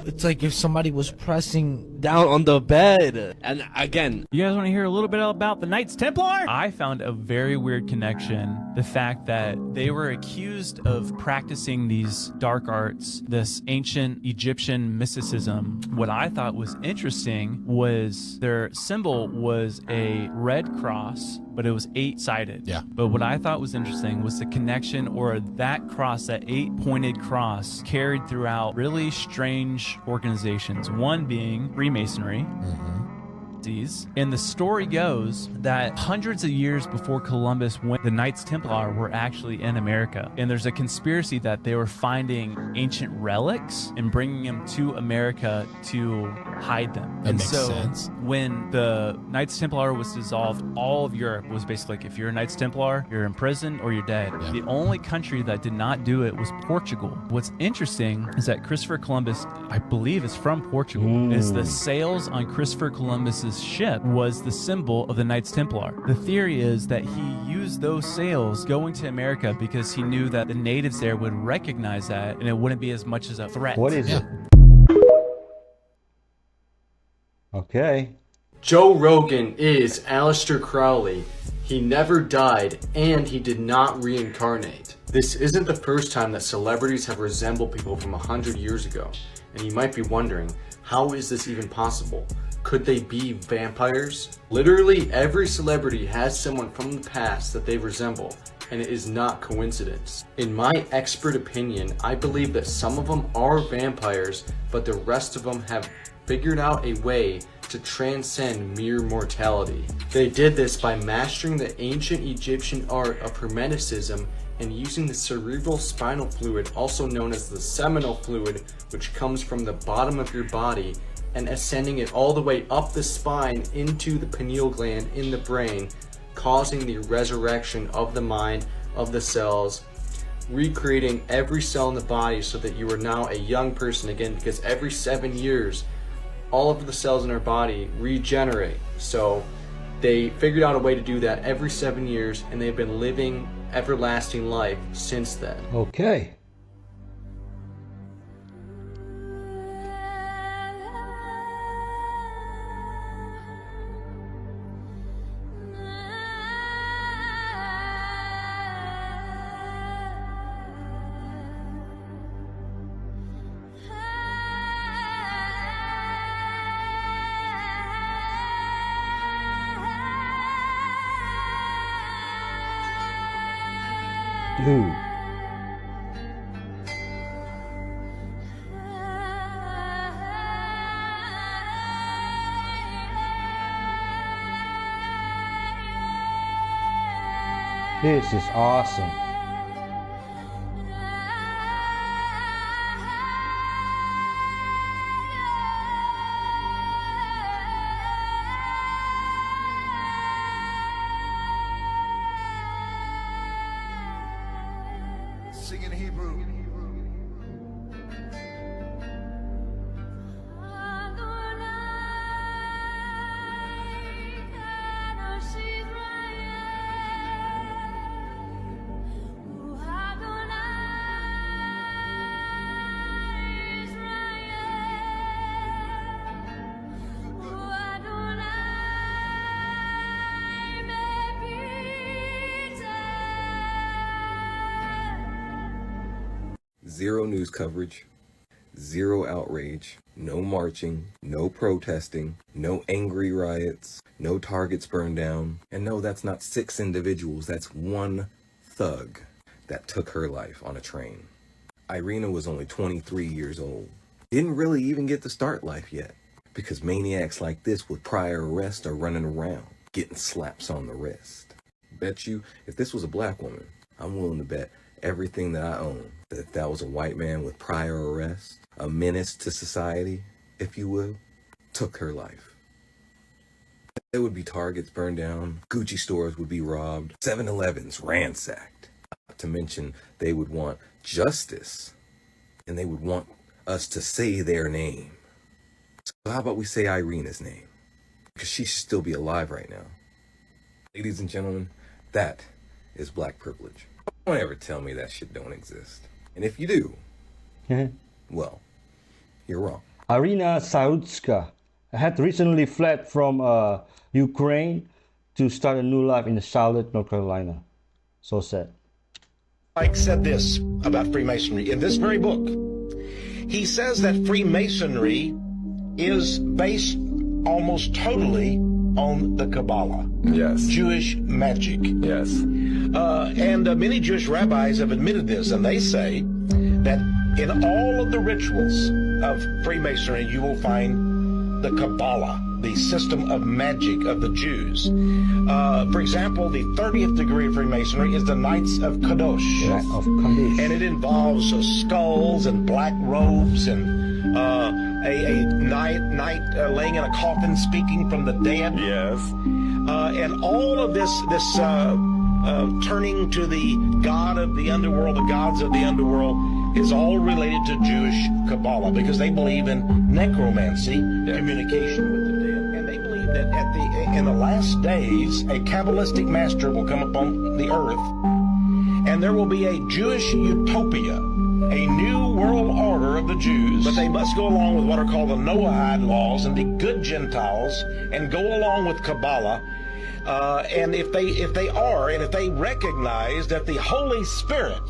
It's like if somebody was pressing down on the bed. And again, You guys want to hear a little bit about the Knights Templar? I found a very weird connection. The fact that they were accused of practicing these dark arts, this ancient Egyptian mysticism. What I thought was interesting was their symbol was a red cross, but it was 8-sided. Yeah. But what I thought was interesting was the connection, or that cross, that 8-pointed cross, carried throughout really strange organizations. One being Freemasonry. And the story goes that hundreds of years before Columbus, when the Knights Templar were actually in America, and there's a conspiracy that they were finding ancient relics and bringing them to America to hide them. That makes sense. When the Knights Templar was dissolved, all of Europe was basically like, if you're a Knights Templar, you're in prison or you're dead. Yeah. The only country that did not do it was Portugal. What's interesting is that Christopher Columbus, I believe, is from Portugal. Is the sails on Christopher Columbus's ship was the symbol of the Knights Templar. The theory is that he used those sails going to America because he knew that the natives there would recognize that and it wouldn't be as much as a threat. What is it? Okay. Joe Rogan is Aleister Crowley. He never died, and he did not reincarnate. This isn't the first time that celebrities have resembled people from 100 years ago, and you might be wondering, how is this even possible? Could they be vampires? Literally every celebrity has someone from the past that they resemble, and it is not coincidence. In my expert opinion, I believe that some of them are vampires, but the rest of them have figured out a way to transcend mere mortality. They did this by mastering the ancient Egyptian art of Hermeticism and using the cerebral spinal fluid, also known as the seminal fluid, which comes from the bottom of your body, and ascending it all the way up the spine into the pineal gland in the brain, causing the resurrection of the mind, of the cells, recreating every cell in the body so that you are now a young person again, because every 7 years, all of the cells in our body regenerate. So they figured out a way to do that every 7 years, and they've been living everlasting life since then. Okay. Dude. This is awesome. Sing in Hebrew. Zero news coverage, zero outrage, no marching, no protesting, no angry riots, no targets burned down. And no, that's not 6 individuals, that's one thug that took her life on a train. Irina was only 23 years old. Didn't really even get to start life yet, because maniacs like this with prior arrest are running around, getting slaps on the wrist. Bet you, if this was a black woman, I'm willing to bet everything that I own, that if that was a white man with prior arrest, a menace to society, if you will, took her life. There would be Targets burned down, Gucci stores would be robbed, 7-Elevens ransacked. Not to mention, they would want justice, and they would want us to say their name. So how about we say Irina's name? Because she should still be alive right now. Ladies and gentlemen, that is black privilege. Don't ever tell me that shit don't exist. And if you do, well, you're wrong. Irina Saudska had recently fled from Ukraine to start a new life in Charlotte, North Carolina. So sad. Ike said this about Freemasonry in this very book. He says that Freemasonry is based almost totally on the Kabbalah. Yes. Jewish magic. Yes. And many Jewish rabbis have admitted this, and they say that in all of the rituals of Freemasonry, you will find the Kabbalah, the system of magic of the Jews. For example, the 30th degree of Freemasonry is the Knights of Kadosh. Yeah, of Kadosh. And it involves skulls and black robes and a knight laying in a coffin speaking from the dead. Yes. And all of this turning to the god of the underworld, the gods of the underworld, is all related to Jewish Kabbalah because they believe in necromancy, communication with the dead. And they believe that in the last days, a Kabbalistic master will come upon the earth, and there will be a Jewish utopia, a new world order of the Jews, but they must go along with what are called the Noahide laws and be good Gentiles and go along with Kabbalah. And if they recognize that the Holy Spirit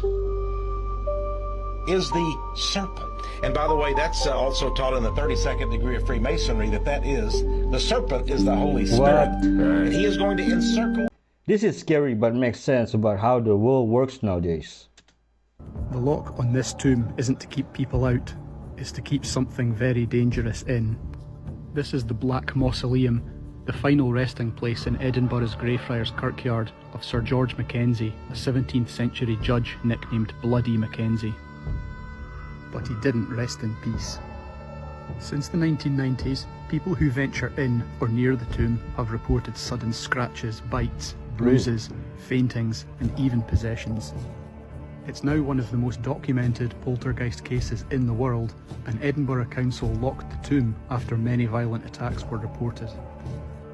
is the serpent. And by the way, that's also taught in the 32nd degree of Freemasonry, that is, the serpent is the Holy Spirit. And he is going to encircle. This is scary but makes sense about how the world works nowadays. The lock on this tomb isn't to keep people out, it's to keep something very dangerous in. This is the Black Mausoleum, the final resting place in Edinburgh's Greyfriars Kirkyard of Sir George Mackenzie, a 17th century judge nicknamed Bloody Mackenzie. But he didn't rest in peace. Since the 1990s, people who venture in or near the tomb have reported sudden scratches, bites, bruises, faintings, and even possessions. It's now one of the most documented poltergeist cases in the world, and Edinburgh Council locked the tomb after many violent attacks were reported.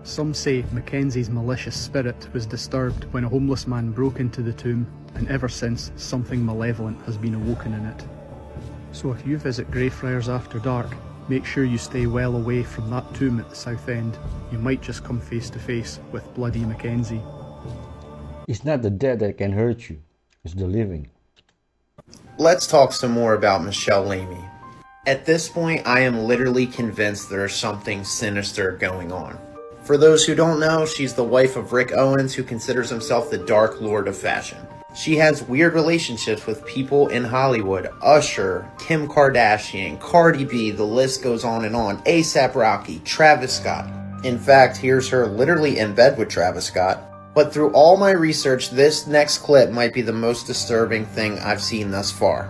Some say Mackenzie's malicious spirit was disturbed when a homeless man broke into the tomb, and ever since, something malevolent has been awoken in it. So if you visit Greyfriars after dark, make sure you stay well away from that tomb at the south end. You might just come face to face with Bloody Mackenzie. It's not the dead that can hurt you, it's the living. Let's talk some more about Michelle Lamy. At this point, I am literally convinced there is something sinister going on. For those who don't know, she's the wife of Rick Owens, who considers himself the Dark Lord of Fashion. She has weird relationships with people in Hollywood: Usher, Kim Kardashian, Cardi B, the list goes on and on, A$AP Rocky, Travis Scott. In fact, here's her literally in bed with Travis Scott. But through all my research, this next clip might be the most disturbing thing I've seen thus far.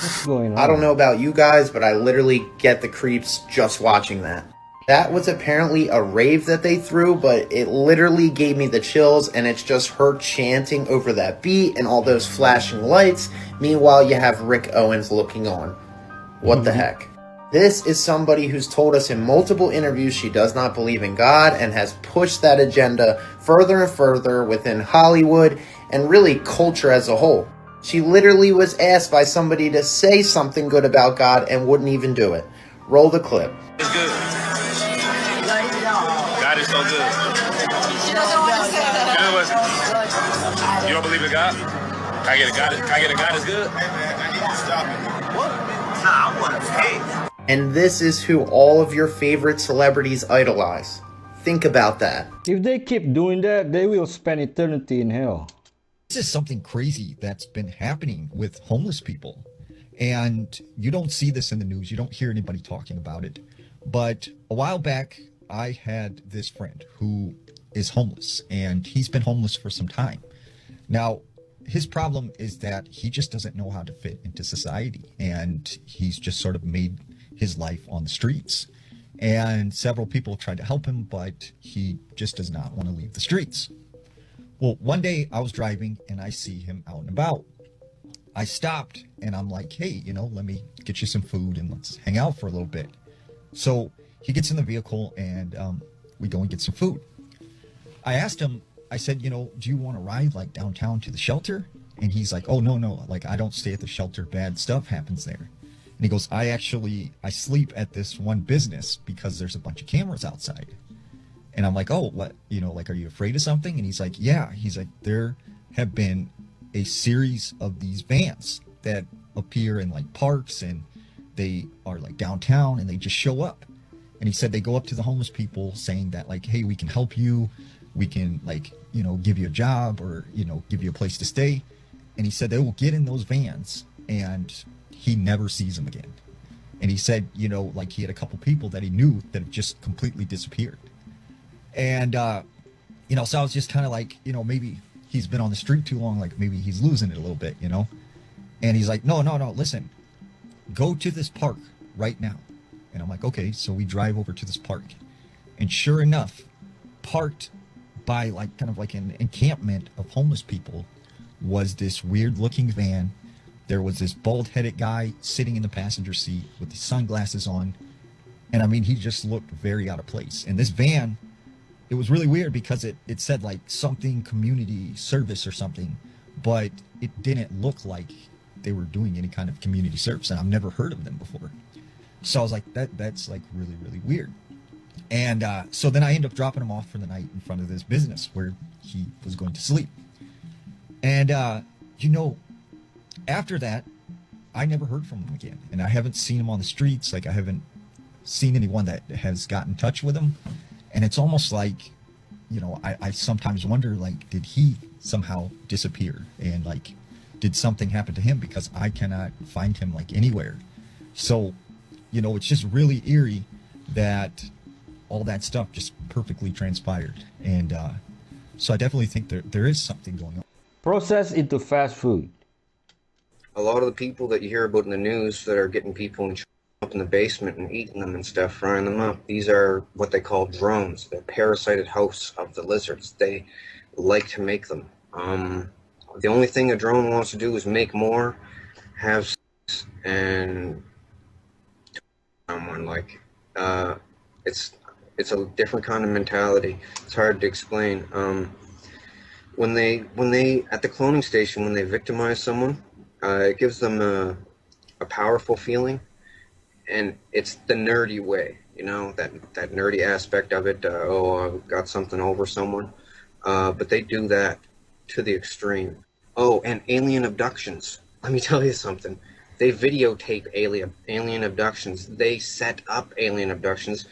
What's going on? I don't know about you guys, but I literally get the creeps just watching that. That was apparently a rave that they threw, but it literally gave me the chills, and it's just her chanting over that beat and all those flashing lights. Meanwhile, you have Rick Owens looking on. What the heck? This is somebody who's told us in multiple interviews she does not believe in God and has pushed that agenda further and further within Hollywood and really culture as a whole. She literally was asked by somebody to say something good about God and wouldn't even do it. Roll the clip. It's good. God is so good. Good was it? You don't believe in God? Can I get a God? Can I get a God is good? Stop it. What? Nah, I want to pay. And this is who all of your favorite celebrities idolize. Think about that. If they keep doing that, they will spend eternity in hell. This is something crazy that's been happening with homeless people. And you don't see this in the news. You don't hear anybody talking about it. But a while back, I had this friend who is homeless, and he's been homeless for some time. Now, his problem is that he just doesn't know how to fit into society, and he's just sort of made his life on the streets. And several people tried to help him, but he just does not want to leave the streets. Well, one day I was driving and I see him out and about. I stopped and I'm like, hey, let me get you some food and let's hang out for a little bit. So he gets in the vehicle and we go and get some food. I asked him, I said, do you want to ride like downtown to the shelter? And he's like, oh, no, like, I don't stay at the shelter. Bad stuff happens there. And he goes, I sleep at this one business because there's a bunch of cameras outside. And I'm like, oh, what, like, are you afraid of something? And he's like, yeah. He's like, there have been a series of these vans that appear in like parks, and they are like downtown, and they just show up. And he said they go up to the homeless people saying that, like, hey, we can help you. We can, like, give you a job, or, give you a place to stay. And he said they will get in those vans, and he never sees them again. And he said, like, he had a couple people that he knew that have just completely disappeared. And, so I was just kind of like, maybe he's been on the street too long, like maybe he's losing it a little bit, And he's like, no, listen, go to this park right now. And I'm like, okay. So we drive over to this park. And sure enough, parked by like kind of like an encampment of homeless people was this weird looking van. There was this bald-headed guy sitting in the passenger seat with his sunglasses on. And I mean, he just looked very out of place. And this van, it was really weird because it said like something community service or something, but it didn't look like they were doing any kind of community service, and I've never heard of them before. So I was like, that's like really, really weird. And so then I ended up dropping him off for the night in front of this business where he was going to sleep. And after that, I never heard from him again, and I haven't seen him on the streets. Like, I haven't seen anyone that has got in touch with him. And it's almost like, I sometimes wonder, like, did he somehow disappear? And, like, did something happen to him? Because I cannot find him, like, anywhere. So, it's just really eerie that all that stuff just perfectly transpired. And so I definitely think there is something going on. Processed into fast food. A lot of the people that you hear about in the news that are getting people up in the basement and eating them and stuff, frying them up, these are what they call drones. They're parasited hosts of the lizards. They like to make them. The only thing a drone wants to do is make more, have sex, and someone, like, it's a different kind of mentality. It's hard to explain. When they at the cloning station, when they victimize someone, it gives them a powerful feeling. And it's the nerdy way, that nerdy aspect of it. I've got something over someone. But they do that to the extreme. Oh, and alien abductions. Let me tell you something. They videotape alien abductions. They set up alien abductions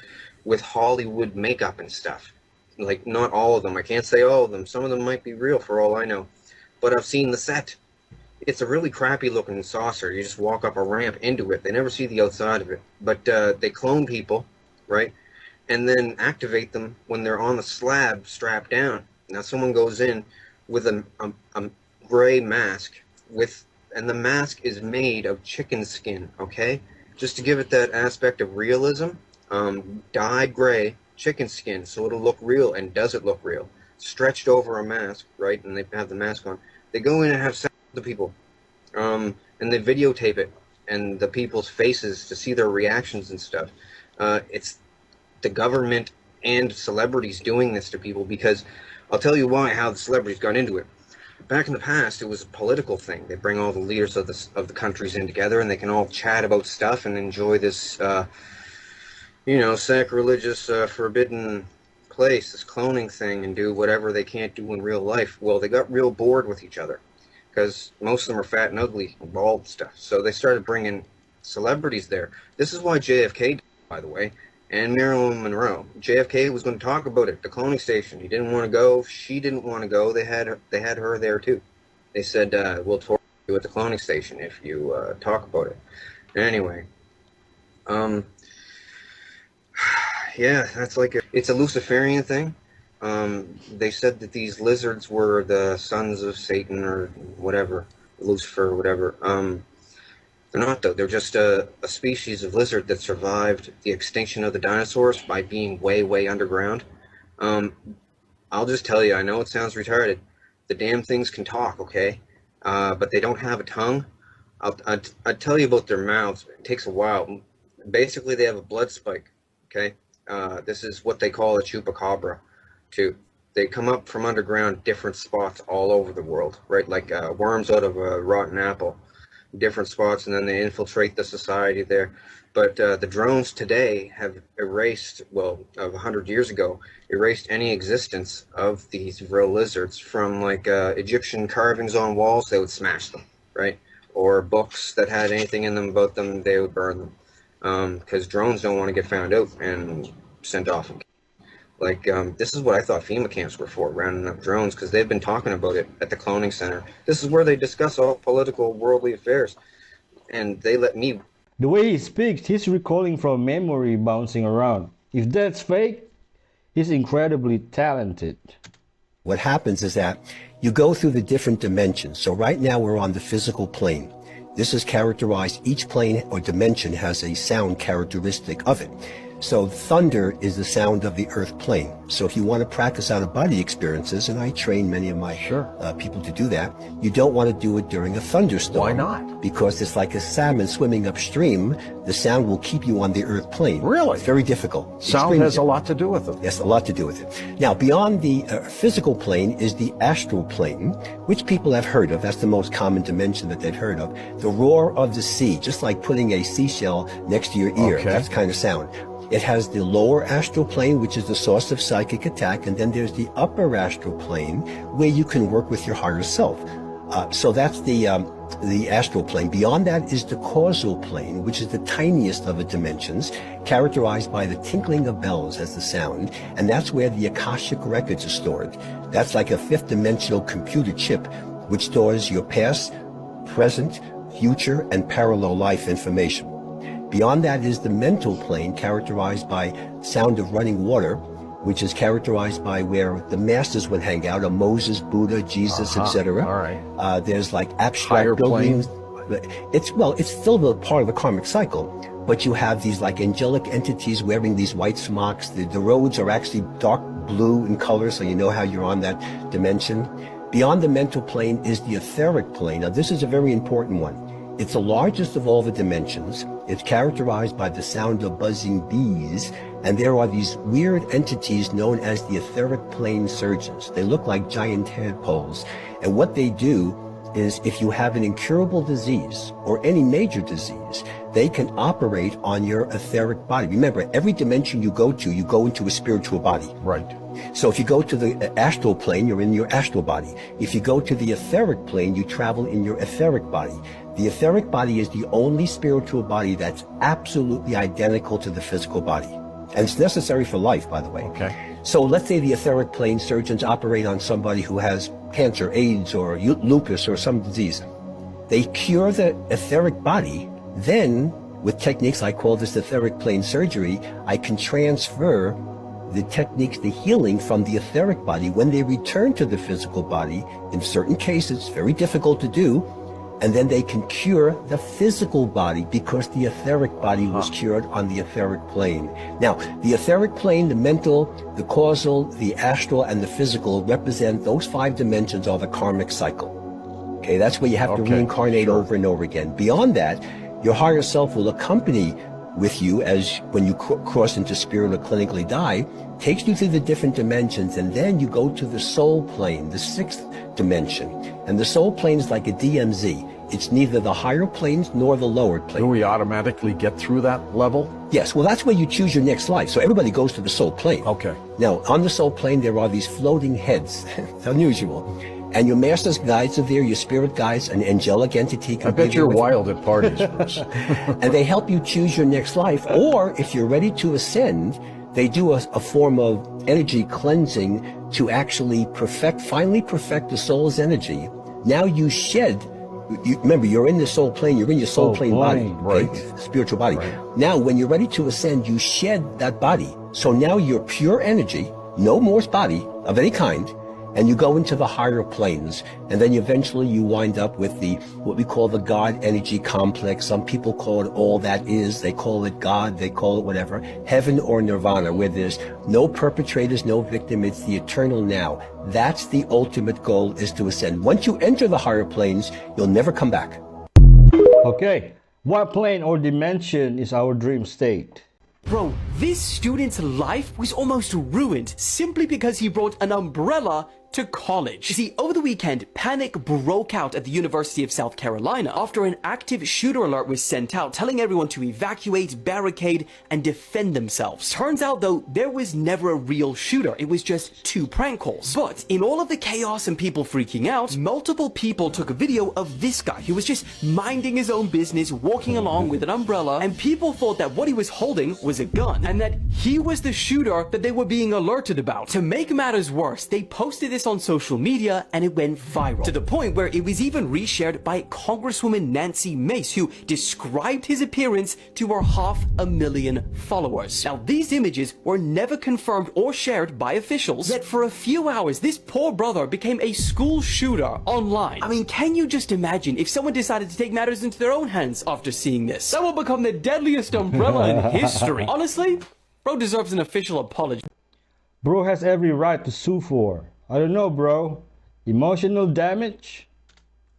with Hollywood makeup and stuff. Like, not all of them. I can't say all of them. Some of them might be real for all I know. But I've seen the set. It's a really crappy looking saucer. You just walk up a ramp into it. They never see the outside of it. But they clone people, right? And then activate them when they're on the slab strapped down. Now someone goes in with a gray mask and the mask is made of chicken skin, okay? Just to give it that aspect of realism, dyed gray chicken skin so it'll look real. And does it look real? Stretched over a mask, right? And they have the mask on. They go in and have sex the people, and they videotape it and the people's faces to see their reactions and stuff. It's the government and celebrities doing this to people, because I'll tell you how the celebrities got into it. Back in the past, it was a political thing. They bring all the leaders of the countries in together, and they can all chat about stuff and enjoy this sacrilegious forbidden place, this cloning thing, and do whatever they can't do in real life. Well, they got real bored with each other, because most of them are fat and ugly and bald and stuff. So they started bringing celebrities there. This is why JFK died, by the way, and Marilyn Monroe. JFK was going to talk about it, the cloning station. He didn't want to go. She didn't want to go. They had her there too. They said, we'll torture you at the cloning station if you talk about it. Anyway, yeah, that's like it's a Luciferian thing. They said that these lizards were the sons of Satan or whatever, Lucifer or whatever. They're not, though. They're just a species of lizard that survived the extinction of the dinosaurs by being way, way underground. I'll just tell you, I know it sounds retarded. The damn things can talk, okay? But they don't have a tongue. I'll tell you about their mouths. It takes a while. Basically, they have a blood spike, okay? This is what they call a chupacabra, too. They come up from underground, different spots all over the world, right? Like worms out of a rotten apple, different spots, and then they infiltrate the society there. But the drones today have erased, well, of 100 years ago, erased any existence of these real lizards from like Egyptian carvings on walls. They would smash them, right? Or books that had anything in them about them, they would burn them, because drones don't want to get found out and sent off. Like, this is what I thought FEMA camps were for, rounding up drones, because they've been talking about it at the cloning center. This is where they discuss all political, worldly affairs, and they let me. The way he speaks, he's recalling from memory bouncing around. If that's fake, he's incredibly talented. What happens is that you go through the different dimensions. So right now we're on the physical plane. This is characterized, each plane or dimension has a sound characteristic of it. So thunder is the sound of the earth plane. So if you want to practice out-of-body experiences, and I train many of my people to do that, you don't want to do it during a thunderstorm. Why not? Because it's like a salmon swimming upstream. The sound will keep you on the earth plane. Really? It's very difficult. Sound has a lot to do with it. Yes, a lot to do with it. Now, beyond the physical plane is the astral plane, which people have heard of. That's the most common dimension that they've heard of. The roar of the sea, just like putting a seashell next to your ear. Okay. That's kind of sound. It has the lower astral plane, which is the source of psychic attack, and then there's the upper astral plane, where you can work with your higher self. So that's the astral plane. Beyond that is the causal plane, which is the tiniest of the dimensions, characterized by the tinkling of bells as the sound, and that's where the Akashic records are stored. That's like a fifth-dimensional computer chip, which stores your past, present, future, and parallel life information. Beyond that is the mental plane, characterized by sound of running water, which is characterized by where the masters would hang out, Moses, Buddha, Jesus, etc. All right. There's like abstract Higher buildings. It's still a part of the karmic cycle, but you have these like angelic entities wearing these white smocks. The roads are actually dark blue in color, so you know how you're on that dimension. Beyond the mental plane is the etheric plane. Now, this is a very important one. It's the largest of all the dimensions. It's characterized by the sound of buzzing bees, and there are these weird entities known as the etheric plane surgeons. They look like giant tadpoles, and what they do is if you have an incurable disease or any major disease, they can operate on your etheric body. Remember, every dimension you go into a spiritual body. Right. So if you go to the astral plane, you're in your astral body. If you go to the etheric plane, you travel in your etheric body. The etheric body is the only spiritual body that's absolutely identical to the physical body. And it's necessary for life, by the way. Okay. So let's say the etheric plane surgeons operate on somebody who has cancer, AIDS, or lupus, or some disease. They cure the etheric body. Then, with techniques I call this etheric plane surgery, I can transfer the techniques, the healing from the etheric body when they return to the physical body. In certain cases, very difficult to do, and then they can cure the physical body because the etheric body was cured on the etheric plane. Now, the etheric plane, the mental, the causal, the astral, and the physical represent those 5 dimensions of the karmic cycle. Okay, that's where you have to reincarnate over and over again. Beyond that, your higher self will accompany with you as when you cross into spirit or clinically die, takes you through the different dimensions, and then you go to the soul plane, the 6th dimension. And the soul plane is like a DMZ. It's neither the higher planes nor the lower planes. Do we automatically get through that level? Yes, well, that's where you choose your next life. So everybody goes to the soul plane. Okay. Now, on the soul plane, there are these floating heads. It's unusual. And your master's guides are there, your spirit guides, an angelic entity. I bet you're wild at parties, Bruce. And they help you choose your next life. Or if you're ready to ascend, they do a form of energy cleansing to actually finally perfect the soul's energy. Now you shed, remember, you're in the soul plane, you're in your soul plane body, right? Okay, spiritual body. Right. Now, when you're ready to ascend, you shed that body. So now you're pure energy, no more body of any kind, and you go into the higher planes, and then eventually you wind up with what we call the God energy complex. Some people call it all that is. They call it God. They call it whatever. Heaven or nirvana, where there's no perpetrators, no victim. It's the eternal now. That's the ultimate goal, is to ascend. Once you enter the higher planes, you'll never come back. Okay, what plane or dimension is our dream state? Bro, this student's life was almost ruined simply because he brought an umbrella to college. You see, over the weekend, panic broke out at the University of South Carolina after an active shooter alert was sent out telling everyone to evacuate, barricade, and defend themselves. Turns out though, there was never a real shooter. It was just 2 prank calls. But in all of the chaos and people freaking out, multiple people took a video of this guy who was just minding his own business, walking along with an umbrella, and people thought that what he was holding was a gun and that he was the shooter that they were being alerted about. To make matters worse, they posted this on social media and it went viral to the point where it was even reshared by Congresswoman Nancy Mace, who described his appearance to her 500,000 followers. Now, these images were never confirmed or shared by officials, yet for a few hours this poor brother became a school shooter online. I mean, can you just imagine if someone decided to take matters into their own hands after seeing this? That will become the deadliest umbrella in history. Honestly, bro deserves an official apology. Bro has every right to sue for, I don't know, bro, emotional damage?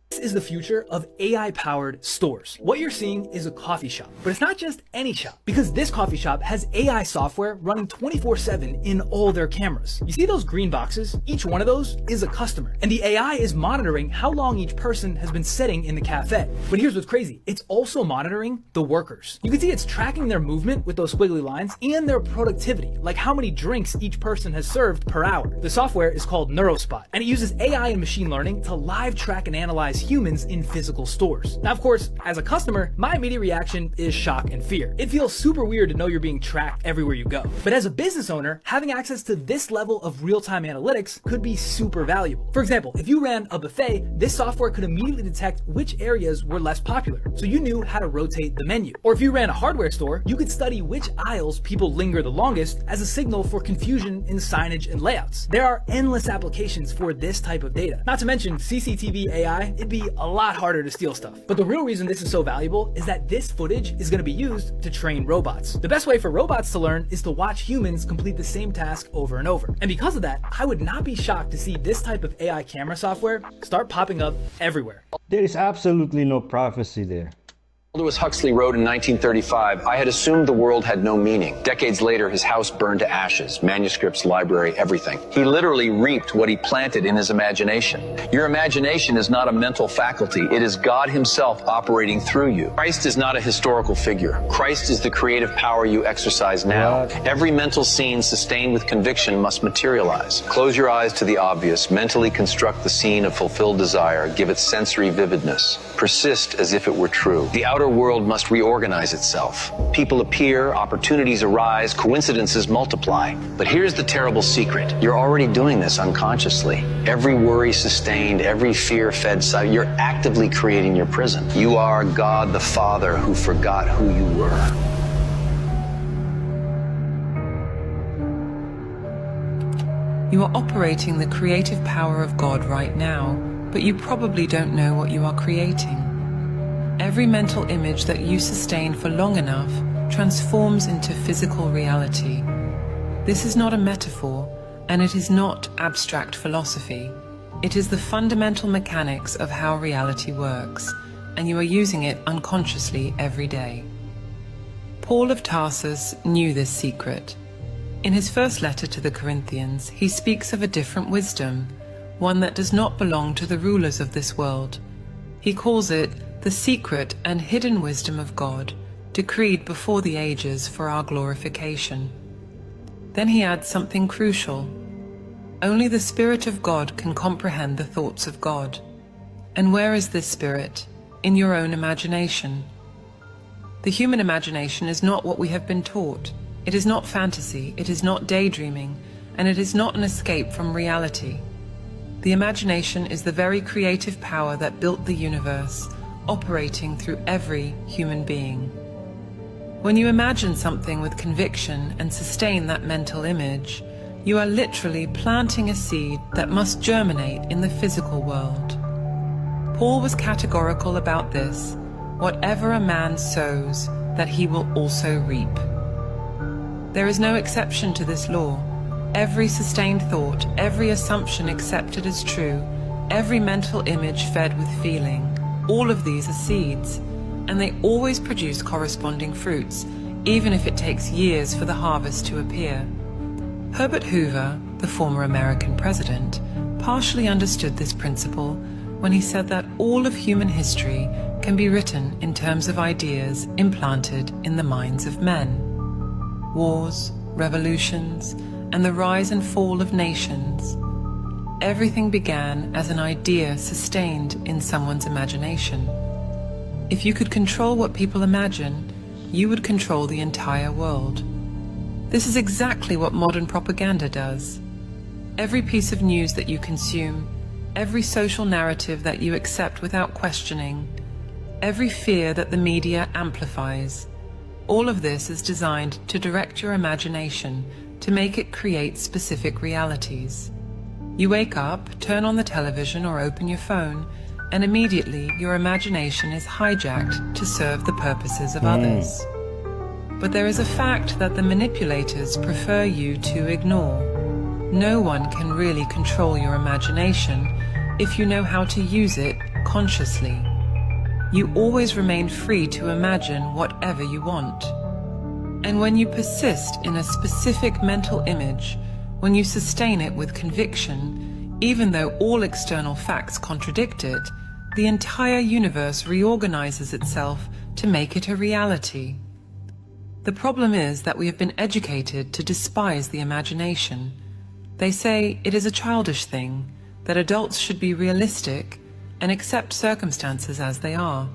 This is the future of AI-powered stores. What you're seeing is a coffee shop, but it's not just any shop, because this coffee shop has AI software running 24/7 in all their cameras. You see those green boxes? Each one of those is a customer, and the AI is monitoring how long each person has been sitting in the cafe. But here's what's crazy. It's also monitoring the workers. You can see it's tracking their movement with those squiggly lines and their productivity, like how many drinks each person has served per hour. The software is called NeuroSpot, and it uses AI and machine learning to live track and analyze humans in physical stores. Now, of course, as a customer, my immediate reaction is shock and fear. It feels super weird to know you're being tracked everywhere you go. But as a business owner, having access to this level of real-time analytics could be super valuable. For example, if you ran a buffet, this software could immediately detect which areas were less popular, so you knew how to rotate the menu. Or if you ran a hardware store, you could study which aisles people linger the longest as a signal for confusion in signage and layouts. There are endless applications for this type of data. Not to mention CCTV AI, it'd be a lot harder to steal stuff. But the real reason this is so valuable is that this footage is going to be used to train robots. The best way for robots to learn is to watch humans complete the same task over and over. And because of that, I would not be shocked to see this type of AI camera software start popping up everywhere. There is absolutely no prophecy there. Aldous Huxley wrote in 1935, "I had assumed the world had no meaning." Decades later, his house burned to ashes, manuscripts, library, everything. He literally reaped what he planted in his imagination. Your imagination is not a mental faculty. It is God himself operating through you. Christ is not a historical figure. Christ is the creative power you exercise now. Every mental scene sustained with conviction must materialize. Close your eyes to the obvious. Mentally construct the scene of fulfilled desire. Give it sensory vividness. Persist as if it were true. The outer world must reorganize itself. People appear, opportunities arise, coincidences multiply. But here's the terrible secret. You're already doing this unconsciously. Every worry sustained, every fear fed, you're actively creating your prison. You are God the Father who forgot who you were. You are operating the creative power of God right now, but you probably don't know what you are creating. Every mental image that you sustain for long enough transforms into physical reality. This is not a metaphor, and it is not abstract philosophy. It is the fundamental mechanics of how reality works, and you are using it unconsciously every day. Paul of Tarsus knew this secret. In his first letter to the Corinthians, he speaks of a different wisdom, one that does not belong to the rulers of this world. He calls it the secret and hidden wisdom of God, decreed before the ages for our glorification. Then he adds something crucial. Only the Spirit of God can comprehend the thoughts of God. And where is this Spirit? In your own imagination. The human imagination is not what we have been taught. It is not fantasy, it is not daydreaming, and it is not an escape from reality. The imagination is the very creative power that built the universe, operating through every human being. When you imagine something with conviction and sustain that mental image, you are literally planting a seed that must germinate in the physical world. Paul was categorical about this. Whatever a man sows, that he will also reap. There is no exception to this law. Every sustained thought, every assumption accepted as true, every mental image fed with feeling, all of these are seeds, and they always produce corresponding fruits, even if it takes years for the harvest to appear. Herbert Hoover, the former American president, partially understood this principle when he said that all of human history can be written in terms of ideas implanted in the minds of men. Wars, revolutions, and the rise and fall of nations. Everything began as an idea sustained in someone's imagination. If you could control what people imagine, you would control the entire world. This is exactly what modern propaganda does. Every piece of news that you consume, every social narrative that you accept without questioning, every fear that the media amplifies, all of this is designed to direct your imagination to make it create specific realities. You wake up, turn on the television or open your phone, and immediately your imagination is hijacked to serve the purposes of others. But there is a fact that the manipulators prefer you to ignore. No one can really control your imagination if you know how to use it consciously. You always remain free to imagine whatever you want. And when you persist in a specific mental image, when you sustain it with conviction, even though all external facts contradict it, the entire universe reorganizes itself to make it a reality. The problem is that we have been educated to despise the imagination. They say it is a childish thing, that adults should be realistic and accept circumstances as they are.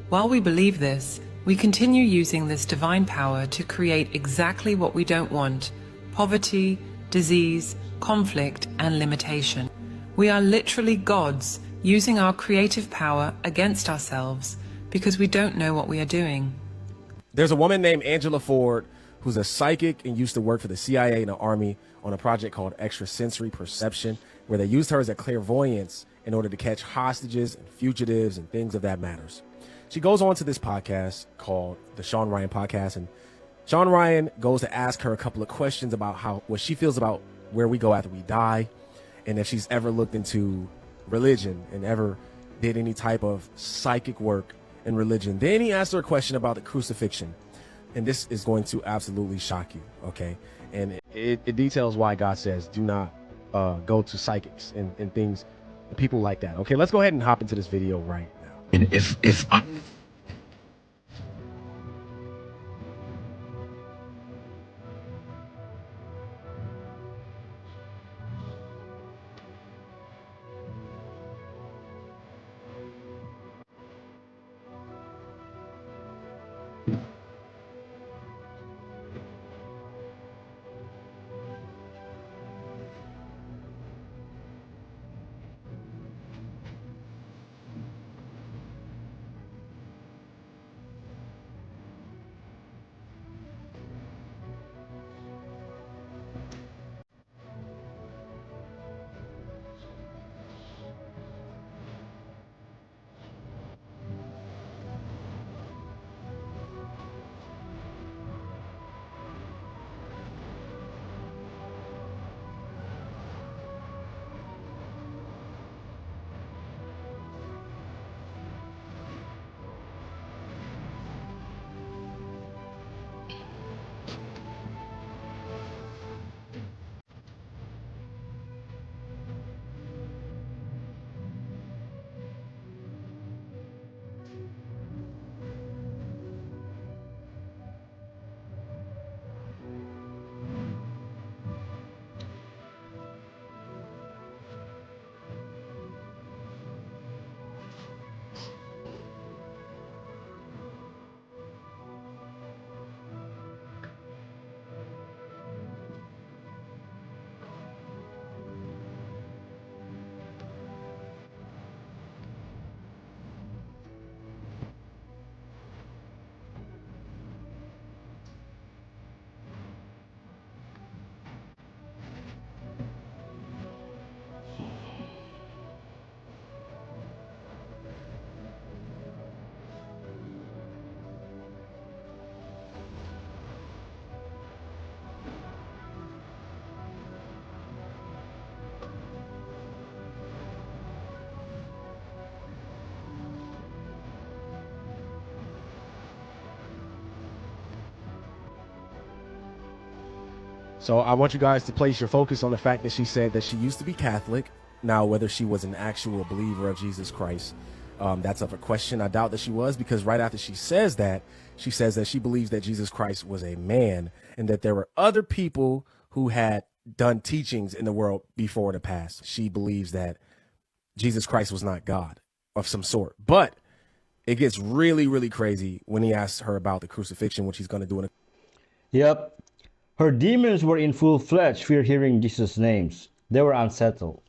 While we believe this, we continue using this divine power to create exactly what we don't want: poverty, disease, conflict, and limitation. We are literally gods using our creative power against ourselves because we don't know what we are doing. There's a woman named Angela Ford who's a psychic and used to work for the CIA and the Army on a project called Extrasensory Perception, where they used her as a clairvoyance in order to catch hostages and fugitives and things of that matters. She goes on to this podcast called the Sean Ryan Podcast, and Sean Ryan goes to ask her a couple of questions about what she feels about where we go after we die, and if she's ever looked into religion and ever did any type of psychic work in religion. Then he asked her a question about the crucifixion, and this is going to absolutely shock you, okay? And it details why God says do not go to psychics and things, and people like that. Okay, let's go ahead and hop into this video right now. And if So I want you guys to place your focus on the fact that she said that she used to be Catholic. Now, whether she was an actual believer of Jesus Christ, that's up for question. I doubt that she was, because right after she says that, she says that she believes that Jesus Christ was a man and that there were other people who had done teachings in the world before in the past. She believes that Jesus Christ was not God of some sort. But it gets really, really crazy when he asks her about the crucifixion, which he's going to do in a... Yep. Her demons were in full-fledged fear hearing Jesus' names. They were unsettled.